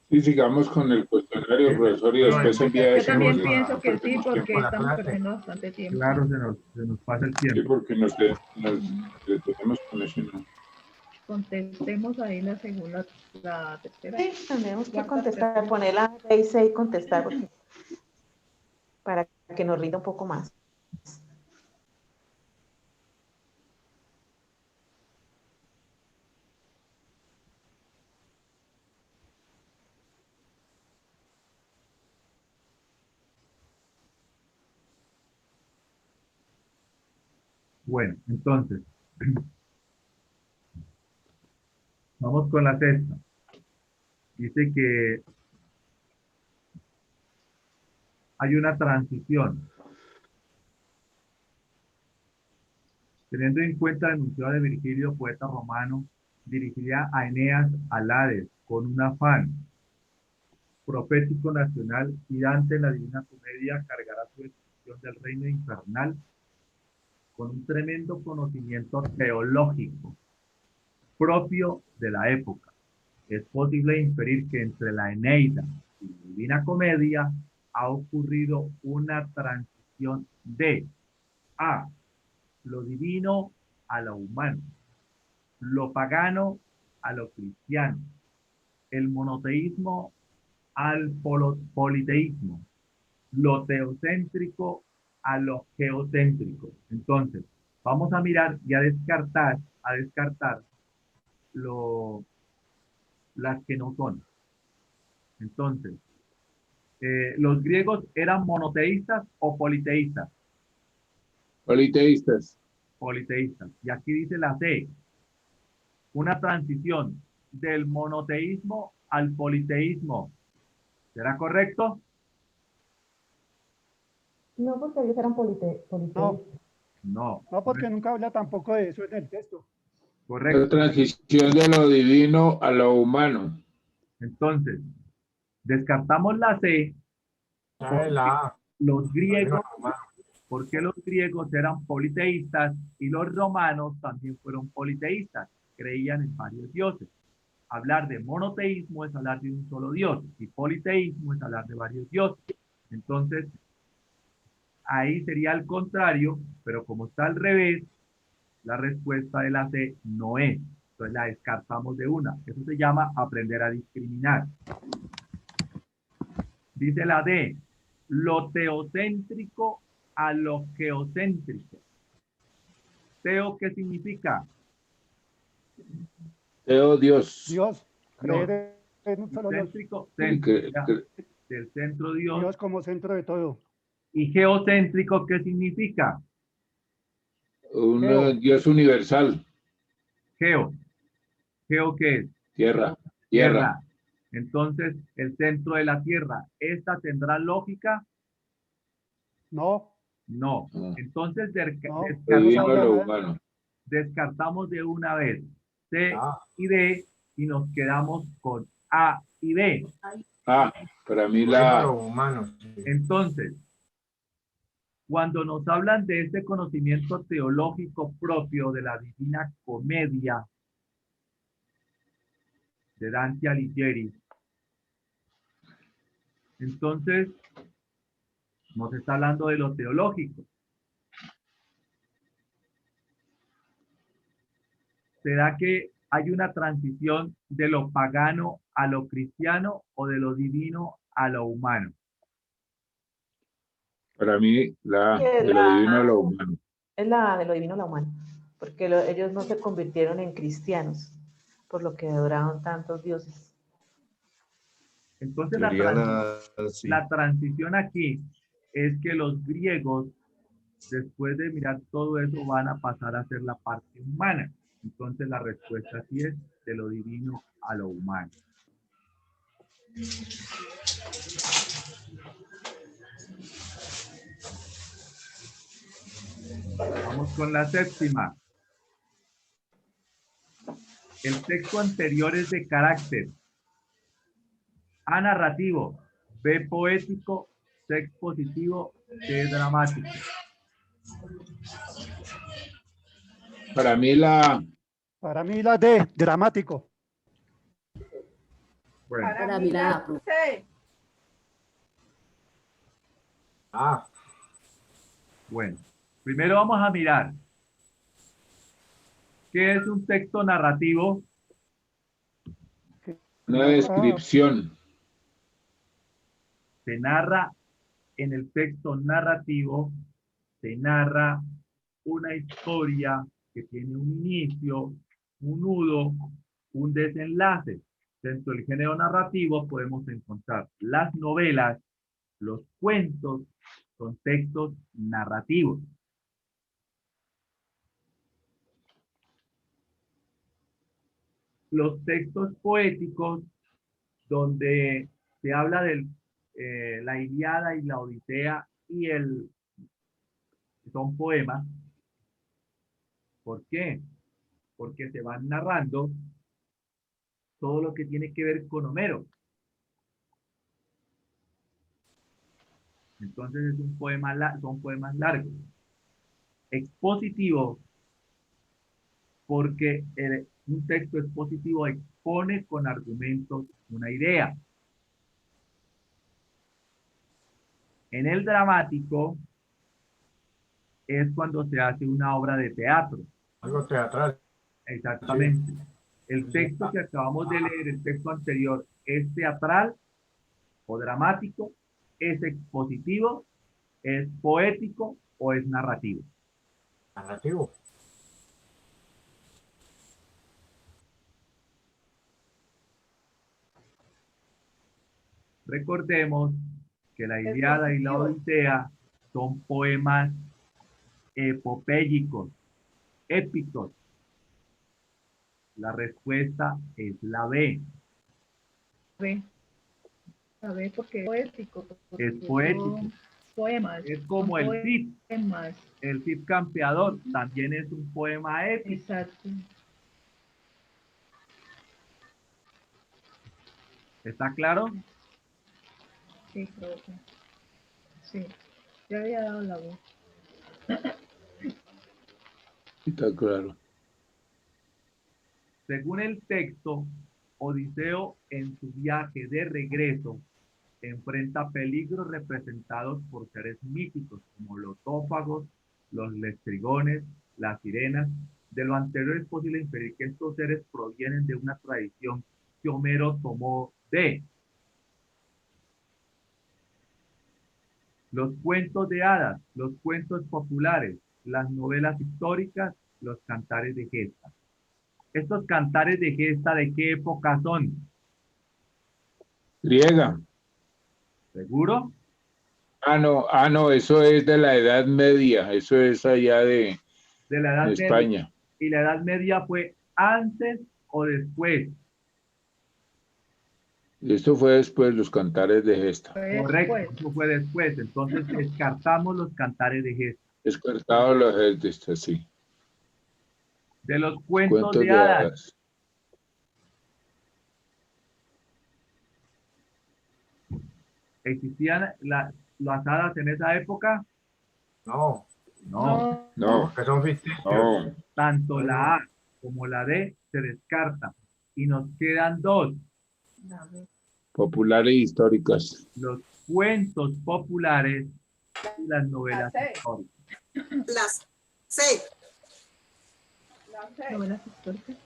Sí, sigamos con el cuestionario, profesor, y después envía Yo eso. también pienso que sí, porque estamos perdiendo bastante tiempo. Claro, se nos pasa el tiempo. Sí, porque nos detenemos con eso, ¿no? Contestemos ahí la segunda, la tercera. Sí, tenemos que contestar, poner la R6 y contestar porque, para que nos rinda un poco más. Bueno, entonces, vamos con la sexta. Dice que hay una transición. Teniendo en cuenta el enunciado de Virgilio, poeta romano, dirigía a Eneas al Hades con un afán profético nacional y Dante en la Divina Comedia cargará su descripción del reino infernal con un tremendo conocimiento teológico propio de la época. Es posible inferir que entre la Eneida y la Divina Comedia ha ocurrido una transición de A, lo divino a lo humano, lo pagano a lo cristiano, el monoteísmo al politeísmo, lo teocéntrico a lo geocéntrico. Entonces, vamos a mirar y a descartar las que no son. Entonces, ¿los griegos eran monoteístas o politeístas? Politeístas. Politeístas. Y aquí dice la C, una transición del monoteísmo al politeísmo. ¿Será correcto? No, porque ellos eran politeístas. No. No, porque nunca habla tampoco de eso en el texto. Correcto. La transición de lo divino a lo humano. Entonces, descartamos la C. Los griegos, porque los griegos eran politeístas y los romanos también fueron politeístas, creían en varios dioses. Hablar de monoteísmo es hablar de un solo dios y politeísmo es hablar de varios dioses. Entonces, ahí sería al contrario, pero como está al revés, la respuesta de la C no es. Entonces la descartamos de una. Eso se llama aprender a discriminar. Dice la D, lo teocéntrico a lo geocéntrico. ¿Teo qué significa? Teo, Dios. Dios, No. creer en un solo Dios. Céntrico, del centro Dios. Dios como centro de todo. ¿Y geocéntrico qué significa? Un Dios universal. Geo. ¿Geo qué es? Tierra. Tierra. Entonces, el centro de la Tierra, ¿esta tendrá lógica? No. No. Entonces, descartamos de una vez C y D y nos quedamos con A y B. Para mí la... Entonces, cuando nos hablan de este conocimiento teológico propio de la Divina Comedia de Dante Alighieri, entonces nos está hablando de lo teológico. ¿Será que hay una transición de lo pagano a lo cristiano o de lo divino a lo humano? Para mí, de lo divino a lo humano. Es la de lo divino a lo humano, porque ellos no se convirtieron en cristianos, por lo que adoraban tantos dioses. Entonces la transición aquí es que los griegos, después de mirar todo eso, van a pasar a ser la parte humana. Entonces la respuesta sí es de lo divino a lo humano. Vamos con la séptima. El texto anterior es de carácter A narrativo, B poético, C expositivo, C dramático. Para mí la D, dramático. Bueno. Para mí la C. Bueno, primero vamos a mirar ¿qué es un texto narrativo? Una descripción. Se narra en el texto narrativo, se narra una historia que tiene un inicio, un nudo, un desenlace. Dentro del género narrativo podemos encontrar las novelas, los cuentos, son textos narrativos. Los textos poéticos, donde se habla de la Ilíada y la Odisea son poemas. ¿Por qué? Porque se van narrando todo lo que tiene que ver con Homero. Entonces es un poema, son poemas largos. Expositivo, porque Un texto expositivo expone con argumentos una idea. En el dramático es cuando se hace una obra de teatro. Algo teatral. Exactamente. Sí. El texto que acabamos de leer, el texto anterior, ¿es teatral o dramático? ¿Es expositivo? ¿Es poético o es narrativo? Narrativo. Recordemos que la Ilíada y la Odisea son poemas epopélicos, épicos. La respuesta es la B. B. A ver, porque es poético. Es poético. Son poemas. Es como el Cid. Poemas. El Cid campeador también es un poema épico. Exacto. ¿Está claro? Sí, profe. Sí. Ya había dado la voz. Está claro. Según el texto, Odiseo en su viaje de regreso enfrenta peligros representados por seres míticos como los ófagos, los lestrigones, las sirenas. De lo anterior es posible inferir que estos seres provienen de una tradición que Homero tomó de los cuentos de hadas, los cuentos populares, las novelas históricas, los cantares de gesta. ¿Estos cantares de gesta de qué época son? Griega. ¿Seguro? No, eso es de la Edad Media, eso es allá de la Edad Media. España. ¿Y la Edad Media fue antes o después? Esto fue después, los cantares de gesta. Correcto, eso fue después. Entonces descartamos los cantares de gesta. Descartado los de gesta, sí. De los cuentos de hadas. ¿Existían las hadas en esa época? No. No. Que son ficticios. No. Tanto la A como la D se descartan. Y nos quedan dos. Populares e históricas. Los cuentos populares y las novelas históricas. Las C. Novelas históricas.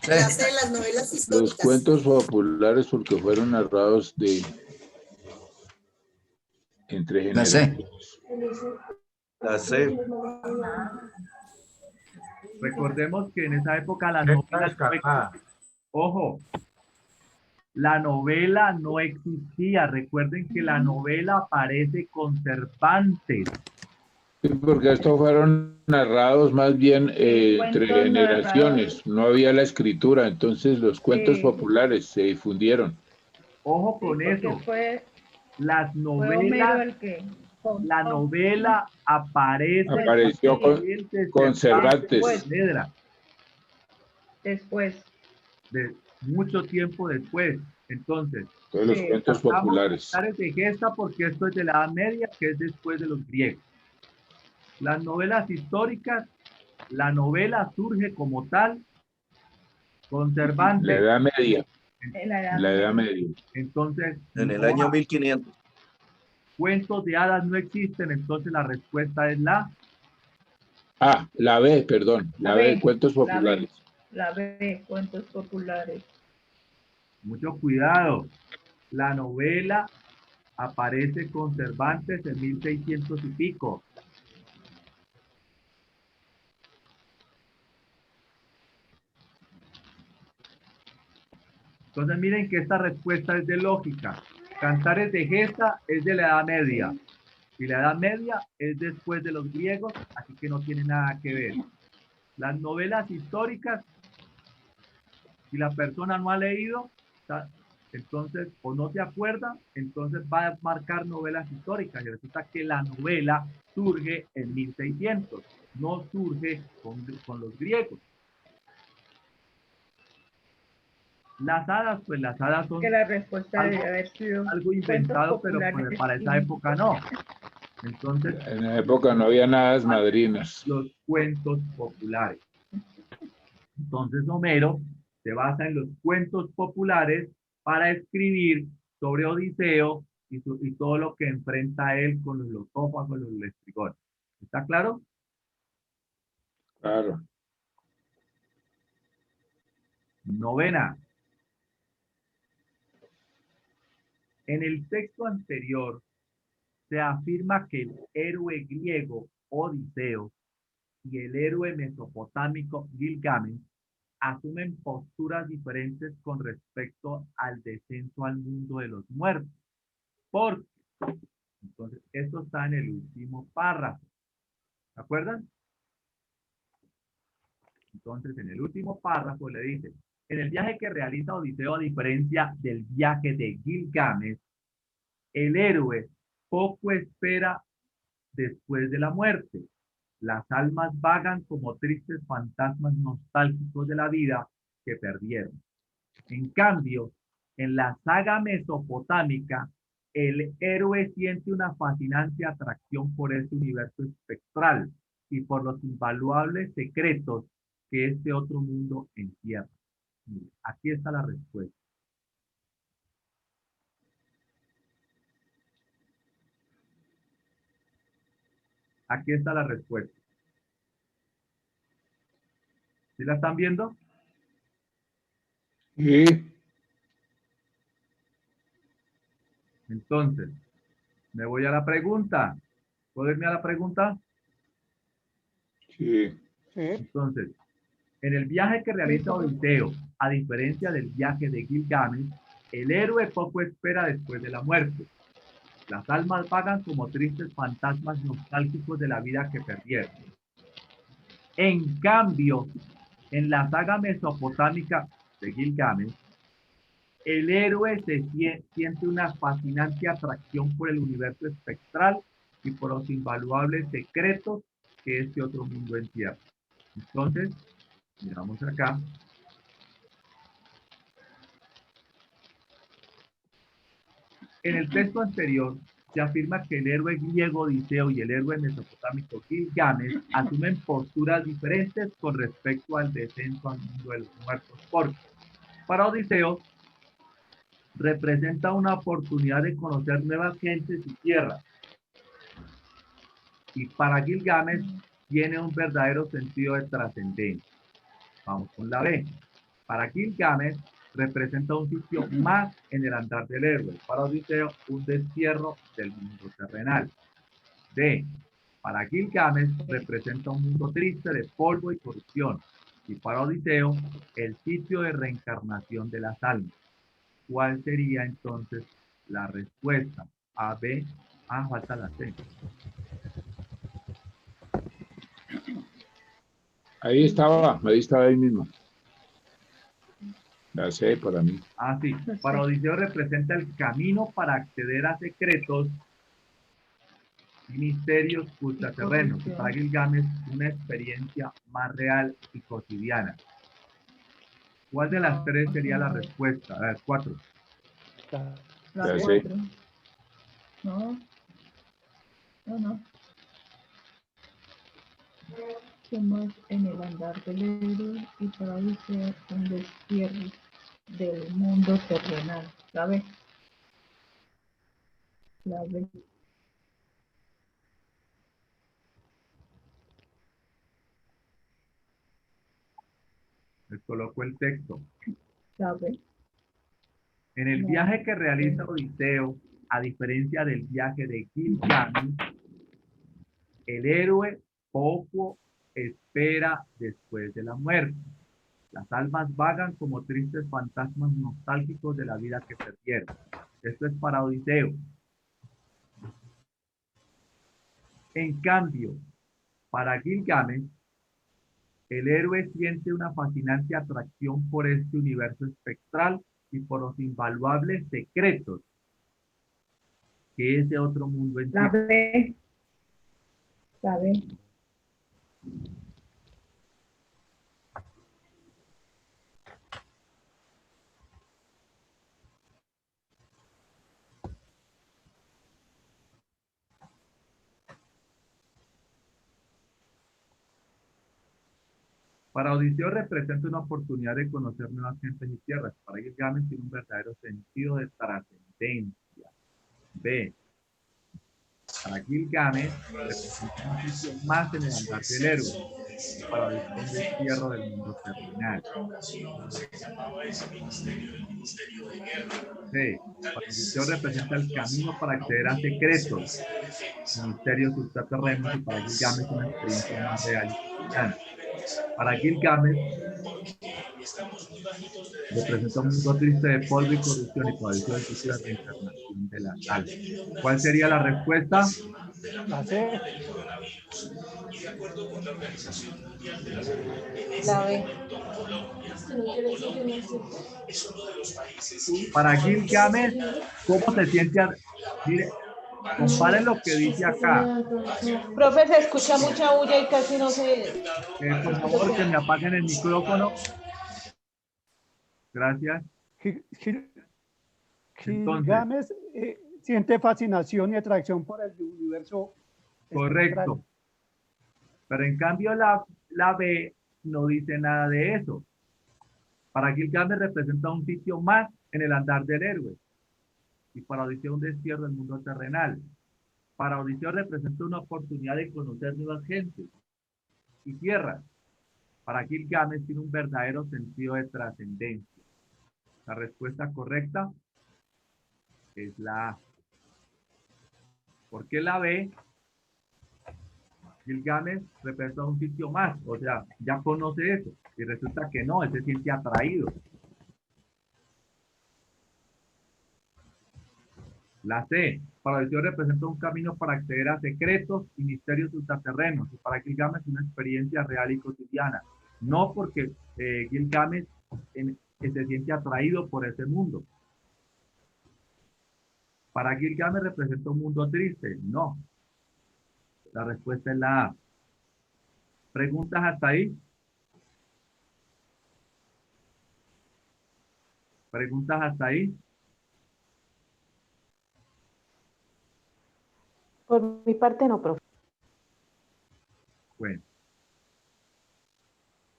Las C, las novelas históricas. Los cuentos populares porque fueron narrados entre generaciones. La C. Recordemos que en esa época las novelas ojo, la novela no existía. Recuerden que la novela aparece con Cervantes. Sí, porque estos fueron narrados más bien entre generaciones. No había la escritura, entonces los cuentos populares se difundieron. Ojo con eso. Las novelas, la novela apareció con Cervantes. Después. De mucho tiempo después. Entonces, todos los cuentos populares. Cantares de gesta porque esto es de la Edad Media, que es después de los griegos. Las novelas históricas, la novela surge como tal con Cervantes. La Edad Media. La Edad Media. Entonces, en el año 1500. Cuentos de hadas no existen, entonces la respuesta es la la B, perdón. La B, cuentos populares. La B, cuentos populares. Mucho cuidado. La novela aparece con Cervantes en 1600 y pico. Entonces miren que esta respuesta es de lógica. Cantares de gesta es de la Edad Media. Y la Edad Media es después de los griegos, así que no tiene nada que ver. Las novelas históricas, si la persona no ha leído, entonces, o no se acuerda, entonces va a marcar novelas históricas. Y resulta que la novela surge en 1600, no surge con los griegos. Las hadas, pues las hadas son que la respuesta debe haber sido algo inventado, pero pues para esa época no. Entonces, en la época no había hadas madrinas. Los cuentos populares. Entonces Homero se basa en los cuentos populares para escribir sobre Odiseo y todo lo que enfrenta él con los lotófagos, los lestrigones. ¿Está claro? Claro. Novena. En el texto anterior se afirma que el héroe griego Odiseo y el héroe mesopotámico Gilgamesh asumen posturas diferentes con respecto al descenso al mundo de los muertos. Porque, entonces, esto está en el último párrafo. ¿Se acuerdan? Entonces, en el último párrafo le dice, en el viaje que realiza Odiseo, a diferencia del viaje de Gilgamesh, el héroe poco espera después de la muerte. Las almas vagan como tristes fantasmas nostálgicos de la vida que perdieron. En cambio, en la saga mesopotámica, el héroe siente una fascinante atracción por este universo espectral y por los invaluables secretos que este otro mundo encierra. Mire, aquí está la respuesta. Aquí está la respuesta. ¿Sí la están viendo? Sí. Entonces, me voy a la pregunta. ¿Puedo irme a la pregunta? Sí. Entonces, en el viaje que realiza Odiseo, a diferencia del viaje de Gilgamesh, el héroe poco espera después de la muerte. Las almas vagan como tristes fantasmas nostálgicos de la vida que perdieron. En cambio, en la saga mesopotámica de Gilgamesh, el héroe siente una fascinante atracción por el universo espectral y por los invaluables secretos que este otro mundo encierra. Entonces, miramos acá. En el texto anterior se afirma que el héroe griego Odiseo y el héroe mesopotámico Gilgamesh asumen posturas diferentes con respecto al descenso al mundo de los muertos, porque para Odiseo representa una oportunidad de conocer nuevas gentes y tierras, y para Gilgamesh tiene un verdadero sentido de trascendencia. Vamos con la B. Para Gilgamesh representa un sitio más en el andar del héroe. Para Odiseo, un destierro del mundo terrenal. D. Para Gilgamesh representa un mundo triste de polvo y corrupción. Y para Odiseo, el sitio de reencarnación de las almas. ¿Cuál sería entonces la respuesta? A, B, A, falta la C. Ahí estaba ahí mismo. La sé para mí. Ah, sí. Para Odiseo representa el camino para acceder a secretos y misterios ultraterrenos. Y para Gilgamesh, una experiencia más real y cotidiana. ¿Cuál de las tres sería la respuesta? A ver, 4. La Ya sé. 4. No. No. ¿Qué más en el andar del héroe y para Odiseo un destierro del mundo terrenal? La B. La B. Les coloco el texto. La B. En el viaje que realiza Odiseo, a diferencia del viaje de Gilgamesh, el héroe poco espera después de la muerte. Las almas vagan como tristes fantasmas nostálgicos de la vida que perdieron. Esto es para Odiseo. En cambio, para Gilgamesh, el héroe siente una fascinante atracción por este universo espectral y por los invaluables secretos que ese otro mundo La encierra. B. La B. Para Odiseo representa una oportunidad de conocer nuevas gentes y tierras. Para Gilgamesh tiene un verdadero sentido de trascendencia. B. Para Gilgamesh representa un sitio más en el andar del héroe. Para Odiseo un destierro del mundo terrenal. C. Para Odiseo representa el camino para acceder a secretos, misterios ultraterrenos, y para Gilgamesh una experiencia más real y cotidiana. Para Gilgamesh representa un mundo triste de polvo y corrupción, y para Odiseo el ciclo de reencarnación de las almas. ¿Cuál sería la respuesta? La C. La B. Para Gilgamesh, ¿cómo se siente? Mire, comparen lo que dice acá. Profe, se escucha mucha bulla y casi no se... Por favor, que me apaguen el micrófono. Gracias. Entonces, Gilgamesh siente fascinación y atracción por el universo. correcto. Pero en cambio la B no dice nada de eso. Para Gilgamesh representa un sitio más en el andar del héroe. Y para Odiseo un destierro del mundo terrenal. Para Odiseo representa una oportunidad de conocer nuevas gentes y tierras. Para Gilgamesh tiene un verdadero sentido de trascendencia. La respuesta correcta es la A. ¿Por qué la B? Gilgamesh representa un sitio más, o sea, ya conoce eso, y resulta que no, él se siente atraído. La C, para Odiseo representa un camino para acceder a secretos y misterios ultraterrenos, y para Gilgamesh una experiencia real y cotidiana. No porque Gilgamesh se siente atraído por ese mundo. Para Gilgamesh representa un mundo triste. No. La respuesta es la A. ¿Preguntas hasta ahí? ¿Preguntas hasta ahí? Por mi parte no, profe. Bueno.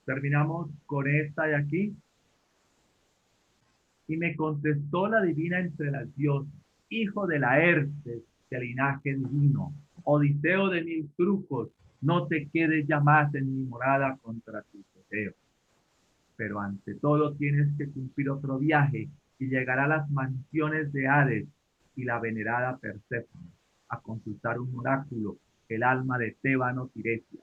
Terminamos con esta de aquí. Y me contestó la divina entre las diosas, hijo de Laertes, de linaje divino, Odiseo de mil trucos, no te quedes ya más en mi morada contra tus deseos. Pero ante todo tienes que cumplir otro viaje y llegar a las mansiones de Hades y la venerada Perséfone a consultar un oráculo, el alma de Tébano Tiresia,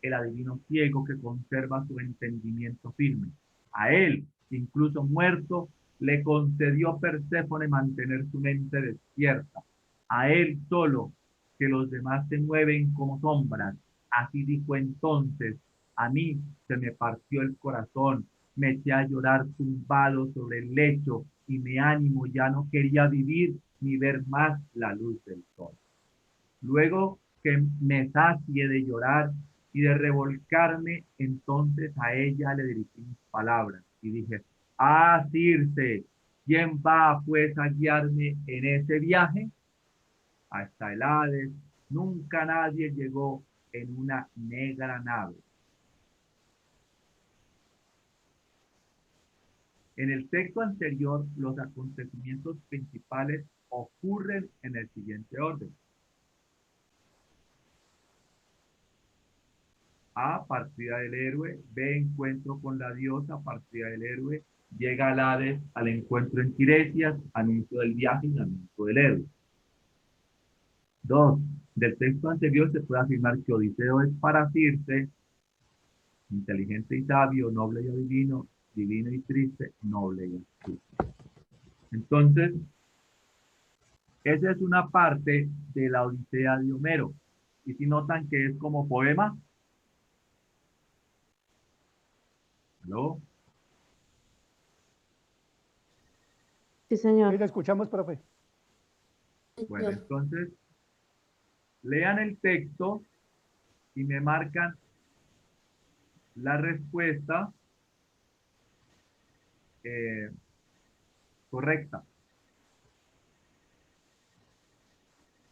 el adivino ciego que conserva su entendimiento firme. A él, incluso muerto, le concedió Perséfone mantener su mente despierta. A él solo, que los demás se mueven como sombras. Así dijo entonces: a mí se me partió el corazón, me eché a llorar tumbado sobre el lecho y mi ánimo ya no quería vivir ni ver más la luz del sol. Luego que me sacié de llorar y de revolcarme, entonces a ella le dirigí mis palabras y dije: ah, Circe, ¿quién va pues a guiarme en ese viaje? Hasta el Hades nunca nadie llegó en una negra nave. En el texto anterior, los acontecimientos principales ocurren en el siguiente orden. A, partida del héroe. B, encuentro con la diosa, partida del héroe. Llega al Hades, al encuentro en Tiresias, anuncio del viaje y anuncio del héroe. 2. Del texto anterior se puede afirmar que Odiseo es para Circe, inteligente y sabio, noble y adivino, divino y triste, noble y astuto. Entonces, esa es una parte de la Odisea de Homero. Y si notan que es como poema. ¿Aló? Sí, señor. Sí, le escuchamos, profe. Bueno, entonces, lean el texto y me marcan la respuesta correcta.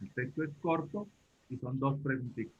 El texto es corto y son 2 preguntitas.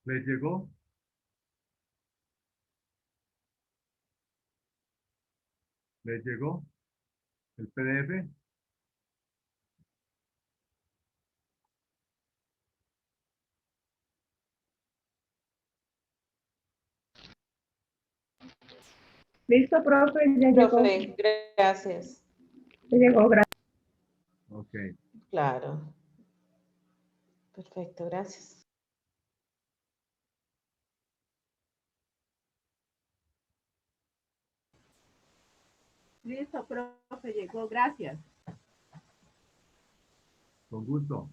¿Les llegó? ¿Les llegó el PDF? Listo, profe, ya llegó. Profe, gracias. Ya llegó, gracias. Ok. Claro. Perfecto, gracias. Listo, profe, llegó, gracias. Con gusto.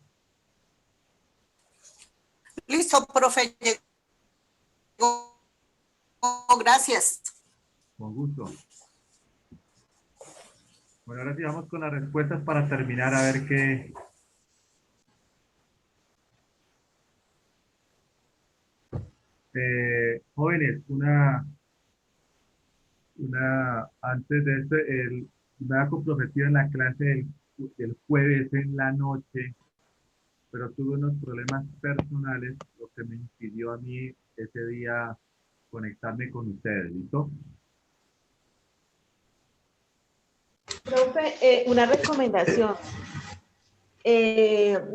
Listo, profe. Llegó. Gracias. Con gusto. Bueno, ahora sí vamos con las respuestas para terminar a ver qué. Jóvenes, antes de esto, me ha comprometido en la clase del jueves en la noche, pero tuve unos problemas personales, lo que me impidió a mí ese día conectarme con ustedes, ¿listo? Profe, una recomendación.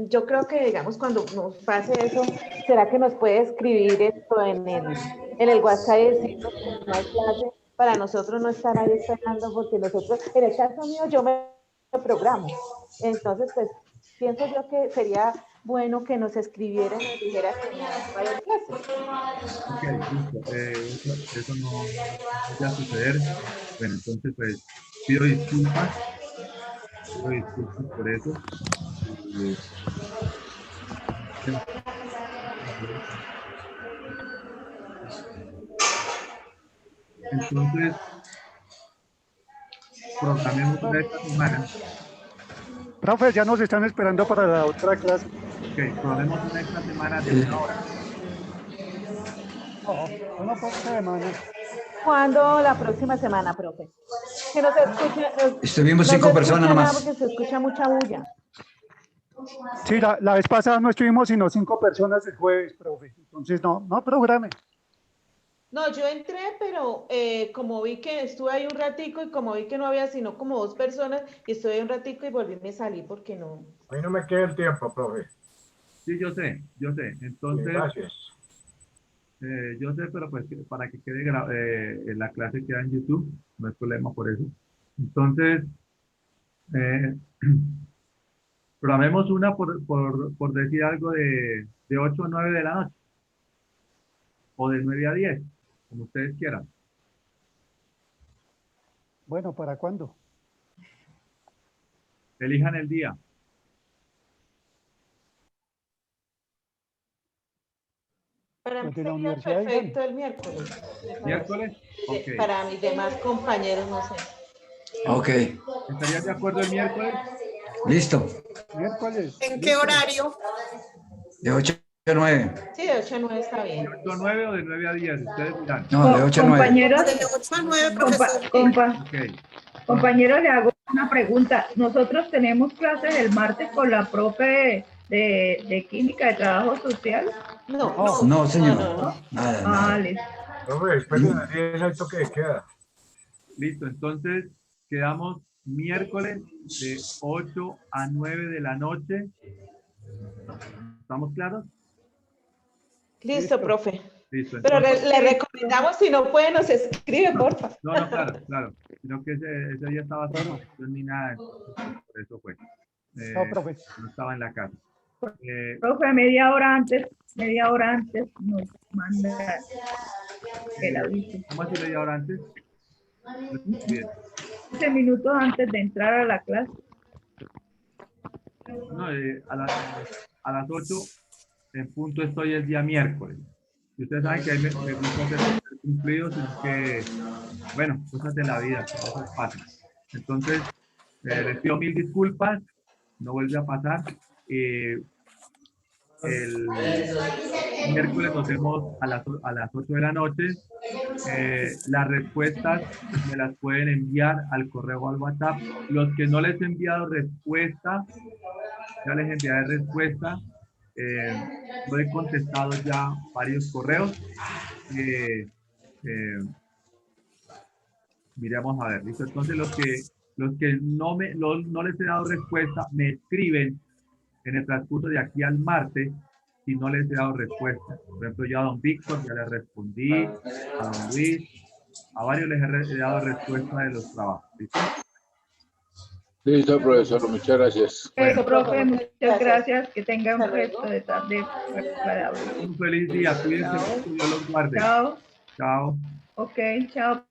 Yo creo que, digamos, cuando nos pase eso, ¿será que nos puede escribir esto en el WhatsApp y decirnos que no hay clase para nosotros no estar ahí esperando? Porque nosotros, en el caso mío, yo me programo. Entonces, pues, pienso yo que sería bueno que nos escribieran y nos dijeran que no va a haber clase. Ok, listo. Eso no va a suceder. Bueno, entonces, pues, pido disculpas. Pido disculpas por eso. Eh, Entonces, programemos una esta semana. Profe, ya nos están esperando para la otra clase. Ok, programemos una esta semana de 1 hora. No, una por semana. ¿Cuándo la próxima semana, profe? Que no se escucha. Estuvimos no 5 se personas escucha nada más. porque se escucha mucha bulla. Sí, la vez pasada no estuvimos sino 5 personas el jueves, profe. Entonces, no programe. No, yo entré, pero como vi que estuve ahí un ratico y como vi que no había sino como 2 personas, y estuve ahí un ratico y volví, me salí porque no. A mí no me queda el tiempo, profe. Sí, yo sé. Sí, Entonces, gracias. yo sé, pero pues para que quede la clase queda en YouTube, no hay problema por eso. Entonces, eh, programemos una por decir algo de 8 a 9 de la noche, o de 9 a 10, como ustedes quieran. Bueno, ¿para cuándo? Elijan el día. Para mí Los de la sería universidad digan. perfecto el miércoles. me parece. ¿Miércoles? Ok. Para mis demás compañeros, no sé. Ok, ¿Estarían de acuerdo el miércoles? listo. Miércoles. ¿En qué listo. horario? De 8 a 9. Sí, de 8 a 9 está ¿De bien. 8 a 9 o de 9 a 10? Ustedes dirán. No, de 8 a 9. Compañeros, De 8 a 9, compa- profesor. compa- Ok. compañeros, le hago una pregunta. Nosotros tenemos clases el martes con la profe de química de trabajo social. No, No, señor. no. Nada, Ah, nada. listo. Profe, después de las 10 hay toque de queda. Listo, entonces quedamos miércoles de 8 a 9 de la noche. ¿Estamos claros? Listo, profe. Listo. Pero Entonces, le recomendamos, si no puede, nos escribe, porfa. no, claro. Sino que ese día estaba sin conexión ni nada. Por eso fue. No, profe. No estaba en la casa. Profe, media hora antes nos manda el aviso. ¿Cómo así media hora antes? Bien. 15 minutos antes de entrar a la clase. No, a las 8 en punto estoy el día miércoles. Y ustedes saben que ahí me gusta hacer cumplidos, sino que, bueno, cosas de la vida, cosas fácil. Entonces, les pido mil disculpas, no vuelve a pasar. El miércoles nos vemos a las 8 de la noche. Las respuestas me las pueden enviar al correo o al WhatsApp. Los que no les he enviado respuesta, ya les enviaré respuesta. Lo he contestado ya varios correos. Miremos a ver, ¿listo? Entonces los que no les he dado respuesta, me escriben en el transcurso de aquí al martes si no les he dado respuesta. Por ejemplo, yo a don Víctor ya le respondí, a don Luis, a varios les he dado respuesta de los trabajos. ¿Listo? Listo, profesor, muchas gracias. Eso, profe, muchas gracias. Que tenga un resto de tarde agradable. Un feliz día, cuídense mucho, Dios los guarde. Chao. Chao. Ok, chao.